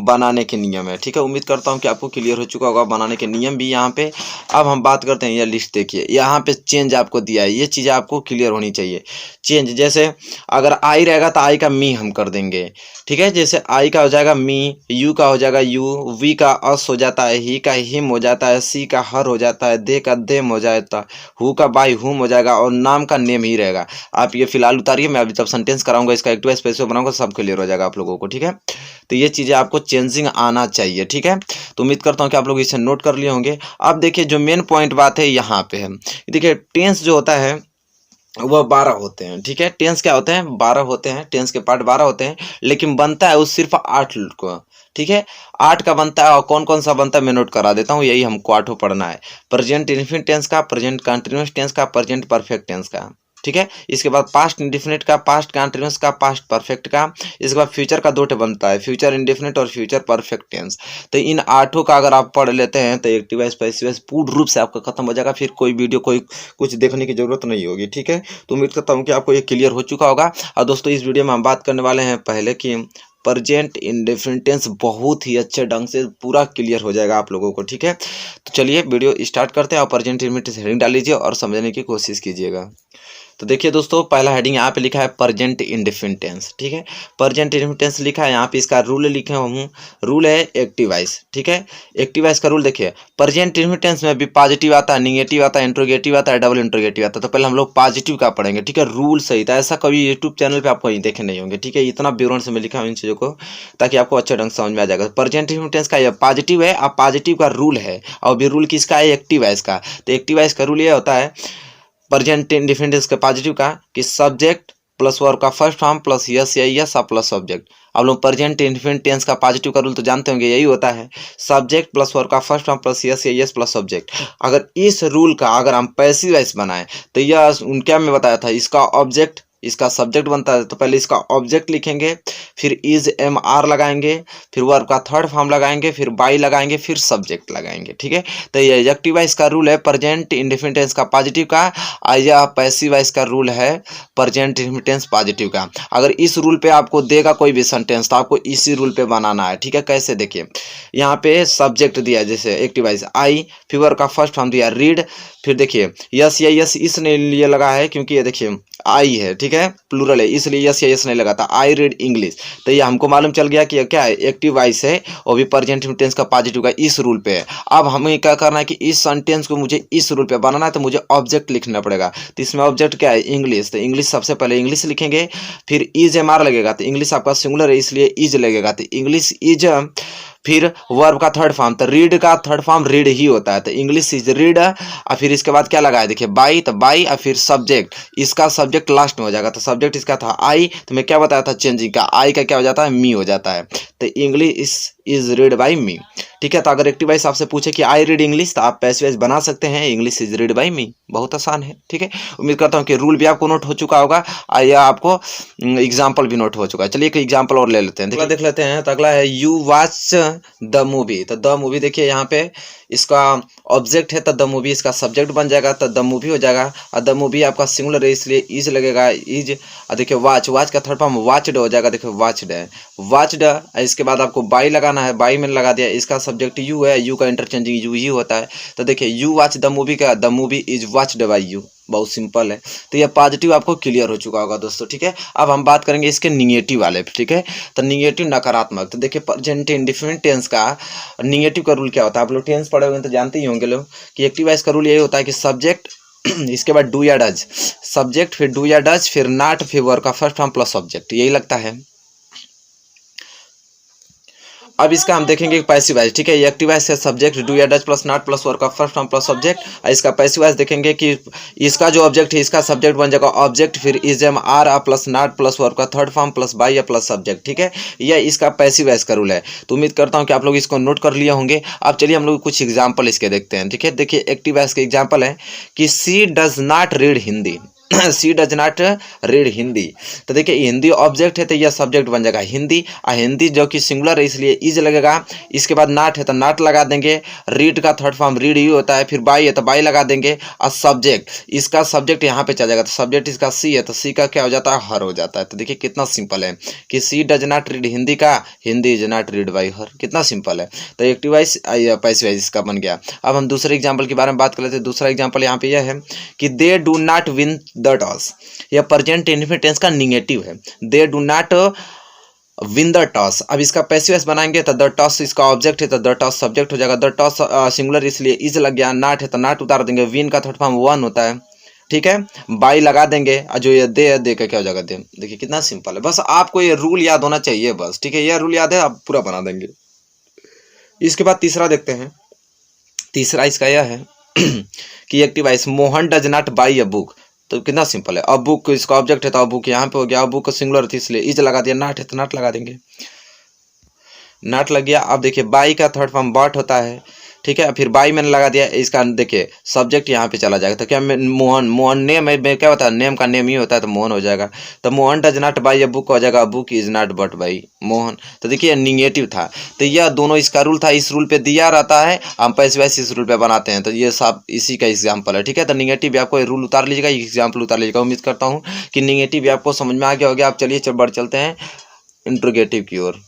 बनाने के नियम है, ठीक है। उम्मीद करता हूँ कि आपको क्लियर हो चुका होगा बनाने के नियम भी यहाँ पे। अब हम बात करते हैं, यह लिस्ट देखिए यहाँ पे चेंज आपको दिया है, ये चीज़ें आपको क्लियर होनी चाहिए। चेंज जैसे अगर आई रहेगा तो आई का मी हम कर देंगे, ठीक है। जैसे आई का हो जाएगा मी, यू का हो जाएगा यू, वी का अस हो जाता है, ही का हिम हो जाता है, सी का हर हो जाता है, दे का देम हो जाता है, हु का बाई हुम हो जाएगा और नाम का नेम ही रहेगा। आप ये फिलहाल उतारिए, मैं अभी जब सेंटेंस कराऊंगा इसका एक्टिव वॉइस पैसिव बनाऊंगा सब क्लियर हो जाएगा आप लोगों को, ठीक है। तो ये चीज़ें आपको चेंजिंग आना चाहिए, ठीक है। तो उम्मीद करता हूँ कि आप लोग इसे नोट कर लिए होंगे। अब देखिए जो मेन पॉइंट बात है यहाँ पे है, देखिए टेंस जो होता है वह 12 होते हैं, ठीक है। टेंस क्या होते हैं, 12 होते हैं, टेंस के पार्ट 12 होते हैं, लेकिन बनता है वो सिर्फ 8 को, ठीक है। 8 का बनता है और कौन कौन सा बनता है मैं नोट करा देता हूँ, यही हमको 8 पढ़ना है। प्रेजेंट इंडेफिनिट टेंस का, प्रेजेंट कंटिन्यूअस टेंस का, प्रेजेंट परफेक्ट टेंस का, ठीक है। इसके बाद पास्ट इंडेफिनिट का, पास्ट कंटिन्यूअस का, पास्ट परफेक्ट का। इसके बाद फ्यूचर का 2 बनता है, फ्यूचर इंडेफिनिट और फ्यूचर परफेक्ट टेंस। तो इन 8 का अगर आप पढ़ लेते हैं तो एक्टिव वॉइस पैसिव वॉइस पूर्ण रूप से आपका खत्म हो जाएगा, फिर कोई वीडियो कोई कुछ देखने की जरूरत नहीं होगी, ठीक है। तो उम्मीद करता हूँ कि आपको ये क्लियर हो चुका होगा। और दोस्तों इस वीडियो में हम बात करने वाले हैं पहले कि प्रेजेंट इंडेफिनिट टेंस बहुत ही अच्छे ढंग से पूरा क्लियर हो जाएगा आप लोगों को, ठीक है। तो चलिए वीडियो स्टार्ट करते हैं और प्रेजेंट इंडेफिनिट टेंस हेडिंग डाल लीजिए और समझने की कोशिश कीजिएगा। तो देखिए दोस्तों पहला हेडिंग यहाँ पे लिखा है प्रेजेंट इंडेफिनिट टेंस, ठीक है। प्रेजेंट इंडेफिनिट टेंस लिखा है, यहाँ पे इसका रूल लिखे हूँ, रूल है एक्टिव वॉइस, ठीक है। एक्टिव वॉइस का रूल देखिए, प्रेजेंट इंडेफिनिट टेंस में भी पॉजिटिव आता है, निगेटिव आता है, इंट्रोगेटिव आता है, डबल इंट्रोगेटिव आता है। तो पहले हम लोग पॉजिटिव का पढ़ेंगे, ठीक है। रूल सही था, ऐसा कभी यूट्यूब चैनल पर आपको देखे नहीं होंगे, ठीक है। इतना विवरण से मैं लिखा हूँ इन चीज़ों को ताकि आपको अच्छे ढंग से समझ में आ जाएगा। प्रेजेंट इंडेफिनिट टेंस का यह पॉजिटिव है और पॉजिटिव का रूल है, और भी रूल किसका है, एक्टिव वॉइस का। तो एक्टिव वॉइस का रूल ये होता है प्रेजेंट इंडेफिनिट टेंस के पॉजिटिव का कि सब्जेक्ट प्लस वर्ब का फर्स्ट फॉर्म प्लस यस या यस प्लस सब्जेक्ट। आप लोग प्रेजेंट इंडेफिनिट टेंस का पॉजिटिव का रूल तो जानते होंगे, यही होता है सब्जेक्ट प्लस वर्ब का फर्स्ट फॉर्म प्लस यस या यस प्लस सब्जेक्ट। अगर इस रूल का अगर हम पैसिव वॉइस बनाएं तो यह क्या मैं बताया था, इसका ऑब्जेक्ट इसका सब्जेक्ट बनता है। तो पहले इसका ऑब्जेक्ट लिखेंगे, फिर इज एम आर लगाएंगे, फिर वर्ब का थर्ड फॉर्म लगाएंगे, फिर बाई लगाएंगे, फिर सब्जेक्ट लगाएंगे, ठीक है। तो ये एक्टिव वॉइस का रूल है प्रेजेंट इंडेफिनिट टेंस का पॉजिटिव का, और यह पैसिव वॉइस का रूल है प्रेजेंट इंडेफिनिट टेंस पॉजिटिव का। अगर इस रूल पे आपको देगा कोई भी सेंटेंस तो आपको इसी रूल पे बनाना है, ठीक है। कैसे देखिए, यहाँ पे सब्जेक्ट दिया है जैसे एक्टिव वॉइस आई, फिर वर्ब का फर्स्ट फॉर्म दिया रीड, फिर देखिए यस या यस इसने लिए लगा है क्योंकि ये देखिए आई है, ठीक ठीक है, प्लूरल है, इसलिए यस या यस नहीं लगा था। आई रीड इंग्लिश, तो ये हमको मालूम चल गया कि क्या है, एक्टिव वॉइस है और भी प्रेजेंट टेंस का पॉजिटिव का इस रूल पे है। अब हमें क्या करना है कि इस सेंटेंस को मुझे इस रूल पे बनाना है, तो मुझे ऑब्जेक्ट लिखना पड़ेगा। तो इसमें ऑब्जेक्ट क्या है, इंग्लिश, तो इंग्लिश सबसे पहले इंग्लिश लिखेंगे, फिर इज एम आर लगेगा, तो इंग्लिश आपका सिंगुलर है इसलिए इज लगेगा, तो इंग्लिश इज, फिर वर्ब का थर्ड फॉर्म, तो रीड का थर्ड फॉर्म रीड ही होता है, तो इंग्लिश इज रीड, और फिर इसके बाद क्या लगा है, देखिए बाई, तो बाई, और फिर सब्जेक्ट, इसका सब्जेक्ट लास्ट में हो जाएगा, तो सब्जेक्ट इसका था आई, तो मैं क्या बताया था चेंजिंग का, आई का क्या हो जाता है, मी हो जाता है, तो इंग्लिश इज रीड बाई मी। ठीक है, तो अगर एक्टिव वॉइस आपसे पूछे कि आई रीड इंग्लिश, तो आप पैसिव वॉइस बना सकते हैं, इंग्लिश इज रीड बाई मी, बहुत आसान है। ठीक है, उम्मीद करता हूँ कि रूल भी आपको नोट हो चुका होगा या आपको एग्जाम्पल भी नोट हो चुका है। चलिए एक एग्जाम्पल और ले लेते हैं, देख लेते हैं। तो अगला है यू वॉच द मूवी, तो द मूवी देखिए यहाँ पे इसका ऑब्जेक्ट है, तो द मूवी इसका सब्जेक्ट बन जाएगा, तो द मूवी हो जाएगा, और द मूवी आपका सिंगुलर है इसलिए इज लगेगा, इज, और देखिए वॉच, वॉच का थर्ड फॉर्म वॉचड हो जाएगा, देखिए वॉचड है, वॉचड, इसके बाद आपको बाई लगाना है, बाई में लगा दिया, इसका सब्जेक्ट यू है, यू का इंटरचेंजिंग यू ही होता है, तो देखिए यू वॉच द मूवी का, the movie is watched by you, बहुत सिंपल है। तो ये पॉजिटिव आपको क्लियर हो चुका होगा दोस्तों। ठीक है, अब हम बात करेंगे इसके निगेटिव वाले। ठीक है, तो निगेटिव नकारात्मक, तो देखिए प्रेजेंट इंडिफिनिट टेंस का निगेटिव का रूल क्या होता है, आप लोग टेंस पढ़े हुए तो जानते ही होंगे लोग कि एक्टिव वॉइस का रूल यही होता है कि सब्जेक्ट इसके बाद डू या डज, सब्जेक्ट फिर डू या डज, फिर नॉट, फिर वर्ब का फर्स्ट फॉर्म प्लस सब्जेक्ट, यही लगता है। अब इसका हम देखेंगे पैसिव वॉइस। ठीक है, ये एक्टिव वॉइस है, सब्जेक्ट डू या does plus not plus verb का फर्स्ट फॉर्म प्लस सब्जेक्ट, और इसका पैसिव वॉइस देखेंगे कि इसका जो ऑब्जेक्ट है इसका सब्जेक्ट बन जाएगा ऑब्जेक्ट, फिर इज एम आर आ प्लस नॉट प्लस वर्ब का थर्ड फॉर्म प्लस बाई या प्लस सब्जेक्ट। ठीक है, यह इसका पैसिव वॉइस का रूल है। तो उम्मीद करता हूँ कि आप लोग इसको नोट कर लिए होंगे। अब चलिए हम लोग कुछ एग्जाम्पल इसके देखते हैं। ठीक है, देखिए एक्टिव वॉइस के एग्जाम्पल है कि she does not read Hindi, she does not read Hindi, तो देखिए हिंदी ऑब्जेक्ट है तो यह सब्जेक्ट बन जाएगा हिंदी, और हिंदी जो कि सिंगुलर है इसलिए इज लगेगा, इसके बाद नॉट है तो नॉट लगा देंगे, रीड का थर्ड फॉर्म रीड ही होता है, फिर बाई है तो बाई लगा देंगे, और सब्जेक्ट इसका सब्जेक्ट यहाँ पे चल जाएगा, तो सब्जेक्ट इसका सी है तो सी का क्या हो जाता है, हर हो जाता है। तो देखिए कितना सिंपल है कि she does not read Hindi का Hindi is not read by her, कितना सिंपल है। तो एक्टिव वॉइस पैसिव वॉइस इसका बन गया। अब हम दूसरे एग्जाम्पल के बारे में बात कर लेते हैं। दूसरा एग्जाम्पल यहाँ पे यह है कि they do not win the toss, यह प्रेजेंट इंडेफिनिट टेंस का निगेटिव है, they do not win the toss. अब इसका पैसिव वॉइस बनाएंगे तो द टॉस इसका ऑब्जेक्ट है तो द टॉस सब्जेक्ट हो जाएगा, द टॉस सिंगुलर इसलिए इज लग गया, नॉट है तो नॉट उतार देंगे, विन का थर्ड फॉर्म वन होता है। ठीक है, बाई लगा देंगे, और जो ये दे है, दे का क्या हो जाएगा, दे। देखिए कितना सिंपल है, बस आपको ये रूल याद होना चाहिए बस। ठीक है, यह रूल याद है आप पूरा बना देंगे। इसके बाद तीसरा देखते हैं। तीसरा इसका यह है कि active voice Mohan does not by a book, तो कितना सिंपल है, अब बुक इसका ऑब्जेक्ट है तो अब बुक यहाँ पे हो गया, अब बुक सिंगुलर थी इसलिए इज लगा दिया, नॉट है तो नॉट लगा देंगे, नॉट लग गया। अब देखिए बाई का थर्ड फॉर्म बॉट होता है। ठीक है, फिर बाई मैंने लगा दिया, इसका देखिए सब्जेक्ट यहाँ पे चला जाएगा, तो क्या मोहन, मोहन नेम में क्या होता है, नेम का नेम ही होता है तो मोहन हो जाएगा, तो Mohan does not by a book हो जाएगा, book is not but by Mohan. तो देखिए निगेटिव था, तो यह दोनों इसका रूल था, इस रूल पे दिया रहता है, हम पैसिव वॉइस इस रूल पे बनाते हैं, तो ये सब इसी का एग्जाम्पल है। ठीक है, तो निगेटिव भी आपको रूल उतार लीजिएगा, एग्जाम्पल उतार लीजिएगा। उम्मीद करता हूँ कि निगेटिव भी आपको समझ में आ गया होगा। आप चलिए बढ़ चलते हैं इंट्रोगेटिव की ओर।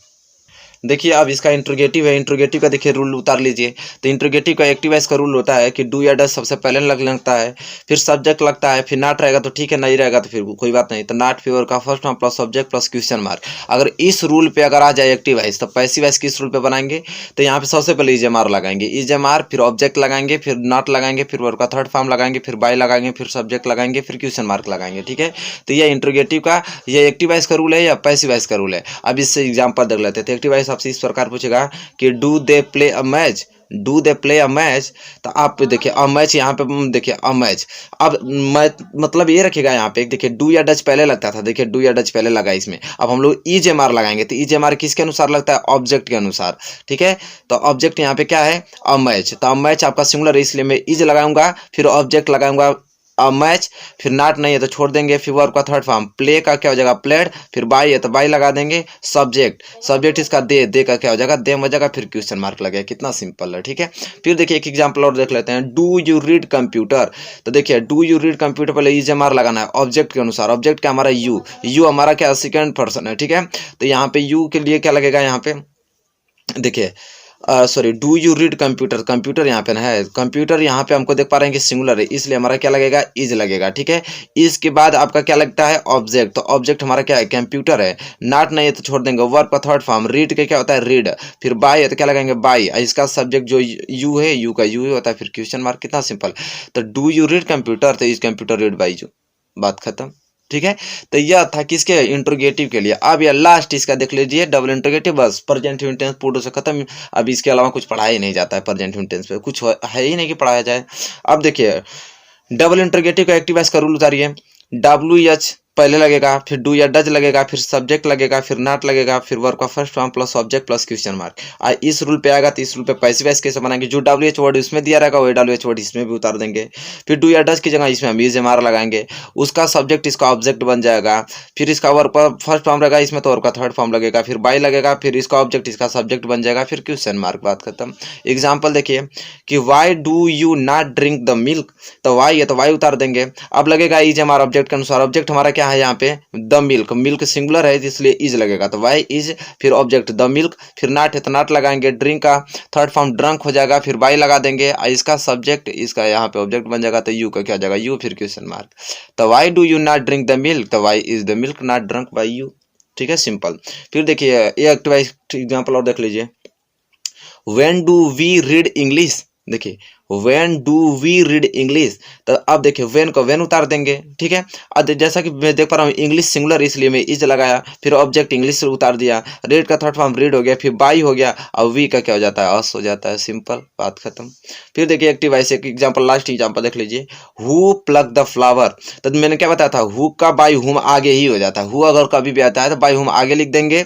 देखिए अब इसका इंट्रोगेटिव है, इंट्रोगेटिव का देखिए रूल उतार लीजिए। तो इंट्रोगेटिव का एक्टिव वॉइस का रूल होता है कि डू या डज सबसे पहले लगता है, फिर सब्जेक्ट लगता है, फिर नॉट रहेगा तो ठीक है, नहीं रहेगा तो फिर कोई बात नहीं, तो नॉट फिर का first form plus subject plus question mark. अगर इस रूल पे अगर आ जाए एक्टिव वॉइस, तो पैसिव वॉइस किस रूल पे बनाएंगे, तो यहाँ पे सबसे पहले इज एम आर लगाएंगे, इज एम आर फिर ऑब्जेक्ट लगाएंगे, फिर नॉट लगाएंगे, फिर वर्ब का थर्ड फॉर्म लगाएंगे, फिर बाय लगाएंगे, फिर सब्जेक्ट लगाएंगे, फिर क्वेश्चन मार्क लगाएंगे। ठीक है, तो ये इंट्रोगेटिव का, ये एक्टिव वॉइस का रूल है या पैसिव वॉइस का रूल है। अब इससे एग्जाम्पल देख लेते हैं। तो एक्टिव वॉइस आपसे इस प्रकार पूछेगा कि do they play a match, do they play a match, तो आप देखिए अ मैच, यहाँ पे देखिए अ मैच, अब मैच मतलब ये रखिएगा, यहाँ पे देखिए डू या डज पहले लगता था, देखिए डू या डज पहले लगा इसमें, अब हम लोग इज एम आर लगाएंगे, तो इज एम आर किसके अनुसार लगता है, ऑब्जेक्ट के अनुसार। ठीक है, तो ऑब्जेक्ट यहाँ पे क्या है, अ मैच, तो अ मैच आपका सिंगुलर है इसलिए मैं इज लगाऊंगा, फिर ऑब्जेक्ट लगाऊंगा अ मैच, फिर नॉट नहीं है तो छोड़ देंगे, फिर वर्ब का थर्ड फॉर्म प्ले का क्या हो जाएगा, प्लेड, फिर बाई है तो बाई लगा देंगे, सब्जेक्ट, सब्जेक्ट इसका दे का क्या हो जाएगा, देम हो जाएगा, फिर क्वेश्चन मार्क लगेगा। कितना सिंपल है। ठीक है, फिर देखिए एक एग्जांपल और देख लेते हैं। डू यू रीड कंप्यूटर, तो देखिए डू यू रीड कंप्यूटर पहले इज एम आर लगाना है ऑब्जेक्ट के अनुसार, ऑब्जेक्ट क्या हमारा यू, यू हमारा क्या सेकंड पर्सन है। ठीक है, तो यहाँ पे यू के लिए क्या लगेगा, यहाँ पे देखिए sorry, do you read computer, computer यहाँ पे ना है, कंप्यूटर यहाँ पे हमको देख पा रहे हैं कि सिंगुलर है, इसलिए हमारा क्या लगेगा, इज लगेगा। ठीक है, इसके बाद आपका क्या लगता है, ऑब्जेक्ट, तो ऑब्जेक्ट हमारा क्या है, कंप्यूटर है। नॉट नहीं है तो छोड़ देंगे। वर्ब का थर्ड फॉर्म, रीड के क्या होता है, रीड। फिर बाय है तो क्या लगाएंगे, बाय। इसका सब्जेक्ट जो यू है, यू का यू ही होता है, फिर क्वेश्चन मार्क। कितना सिंपल। तो डू यू रीड कंप्यूटर, तो is computer read by you, बात खत्म। ठीक है, तो यह था किसके, इंट्रोगेटिव के लिए। अब यह लास्ट इसका देख लीजिए, डबल इंट्रोगेटिव, बस प्रेजेंट टेंस पूर्ण से खत्म। अब इसके अलावा कुछ पढ़ाया ही नहीं जाता है, प्रेजेंट टेंस पे कुछ है ही नहीं कि पढ़ाया जाए। अब देखिए डबल इंट्रोगेटिव का एक्टिव वॉइस का रूल उतारिए। WH पहले लगेगा, फिर डू या डज लगेगा, फिर सब्जेक्ट लगेगा, फिर नॉट लगेगा, फिर वर्ब का first form plus object plus question mark. इस रूल पे आएगा, तो इस रूल पे पैसिव वॉइस कैसे बनाएंगे, जो WH वर्ड इसमें दिया रहेगा वही WH वर्ड इसमें भी उतार देंगे। फिर डू या डज की जगह इसमें हम इज एमआर लगाएंगे, उसका सब्जेक्ट इसका ऑब्जेक्ट बन जाएगा। फिर इसका वर्ब का फर्स्ट फॉर्म रहेगा, इसमें तो वर्ब का थर्ड फॉर्म लगेगा, फिर बाय लगेगा, फिर इसका ऑब्जेक्ट इसका सब्जेक्ट बन जाएगा, फिर क्वेश्चन मार्क, बात खत्म। एग्जाम्पल देखिए कि Y do you not drink the milk, तो वाई है तो वाई उतार देंगे। अब लगेगा इज हमारा ऑब्जेक्ट के अनुसार, ऑब्जेक्ट हमारा क्या है यहाँ पे, द मिल्क, मिल्क सिंगुलर है इसलिए इज लगेगा, तो वाई इज, फिर ऑब्जेक्ट द मिल्क, फिर नॉट है तो नॉट लगाएंगे, ड्रिंक का थर्ड फॉर्म ड्रंक हो जाएगा, फिर बाई लगा देंगे, इसका सब्जेक्ट इसका यहाँ पे ऑब्जेक्ट बन जाएगा, तो यू का क्या हो जाएगा, यू, फिर क्वेश्चन मार्क। तो why do you not drink the milk, तो why is the milk not drunk by you. ठीक है, सिंपल। फिर देखिए एक एग्जाम्पल और देख लीजिए, when do we read English, देखिए when do we read English, तो अब देखिए व्हेन को व्हेन उतार देंगे। ठीक है, अब जैसा कि मैं देख पा रहा हूँ इंग्लिश सिंगुलर इसलिए मैं इज लगाया, फिर ऑब्जेक्ट इंग्लिश से उतार दिया, रीड का थर्ड फॉर्म रीड हो गया, फिर बाई हो गया, और वी का क्या हो जाता है, अस हो जाता है, सिंपल, बात खत्म। फिर देखिए एक्टिव वॉइस एक एग्जाम्पल, लास्ट एग्जाम्पल देख लीजिए, हु प्लग द फ्लावर, तो मैंने क्या बताया था, हु का बाई हुम आगे ही हो जाता है, हु अगर कभी भी आता है तो बाई हुम आगे लिख देंगे।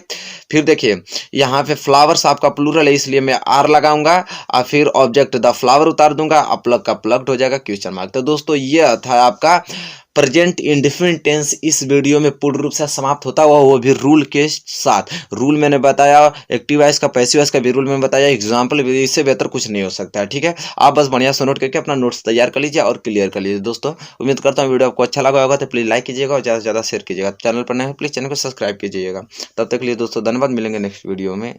फिर देखिए यहाँ पे फ्लावर्स आपका प्लूरल है इसलिए मैं आर लगाऊंगा, और फिर ऑब्जेक्ट द फ्लावर उतार दूंगा, प्लग का प्लग्ड हो जाएगा, क्वेश्चन मार्क। तो दोस्तों ये था आपका प्रेजेंट इंडेफिनिट टेंस। इस वीडियो में पूर्ण रूप से समाप्त होता हुआ, वो भी रूल के साथ। रूल मैंने बताया, एक्टिव वॉइस का पैसिव वॉइस का भी रूल मैंने बताया, एग्जाम्पल भी, इससे बेहतर कुछ नहीं हो सकता है। ठीक है, आप बस बढ़िया से नोट करके अपना नोट्स तैयार कर लीजिए और क्लियर कर लीजिए। दोस्तों उम्मीद करता हूँ वीडियो आपको अच्छा लगा होगा, तो प्लीज़ लाइक कीजिएगा और ज़्यादा से ज़्यादा शेयर कीजिएगा। चैनल पर नए हैं प्लीज़ चैनल को सब्सक्राइब कीजिएगा। तब तक के लिए दोस्तों धन्यवाद, मिलेंगे नेक्स्ट वीडियो में।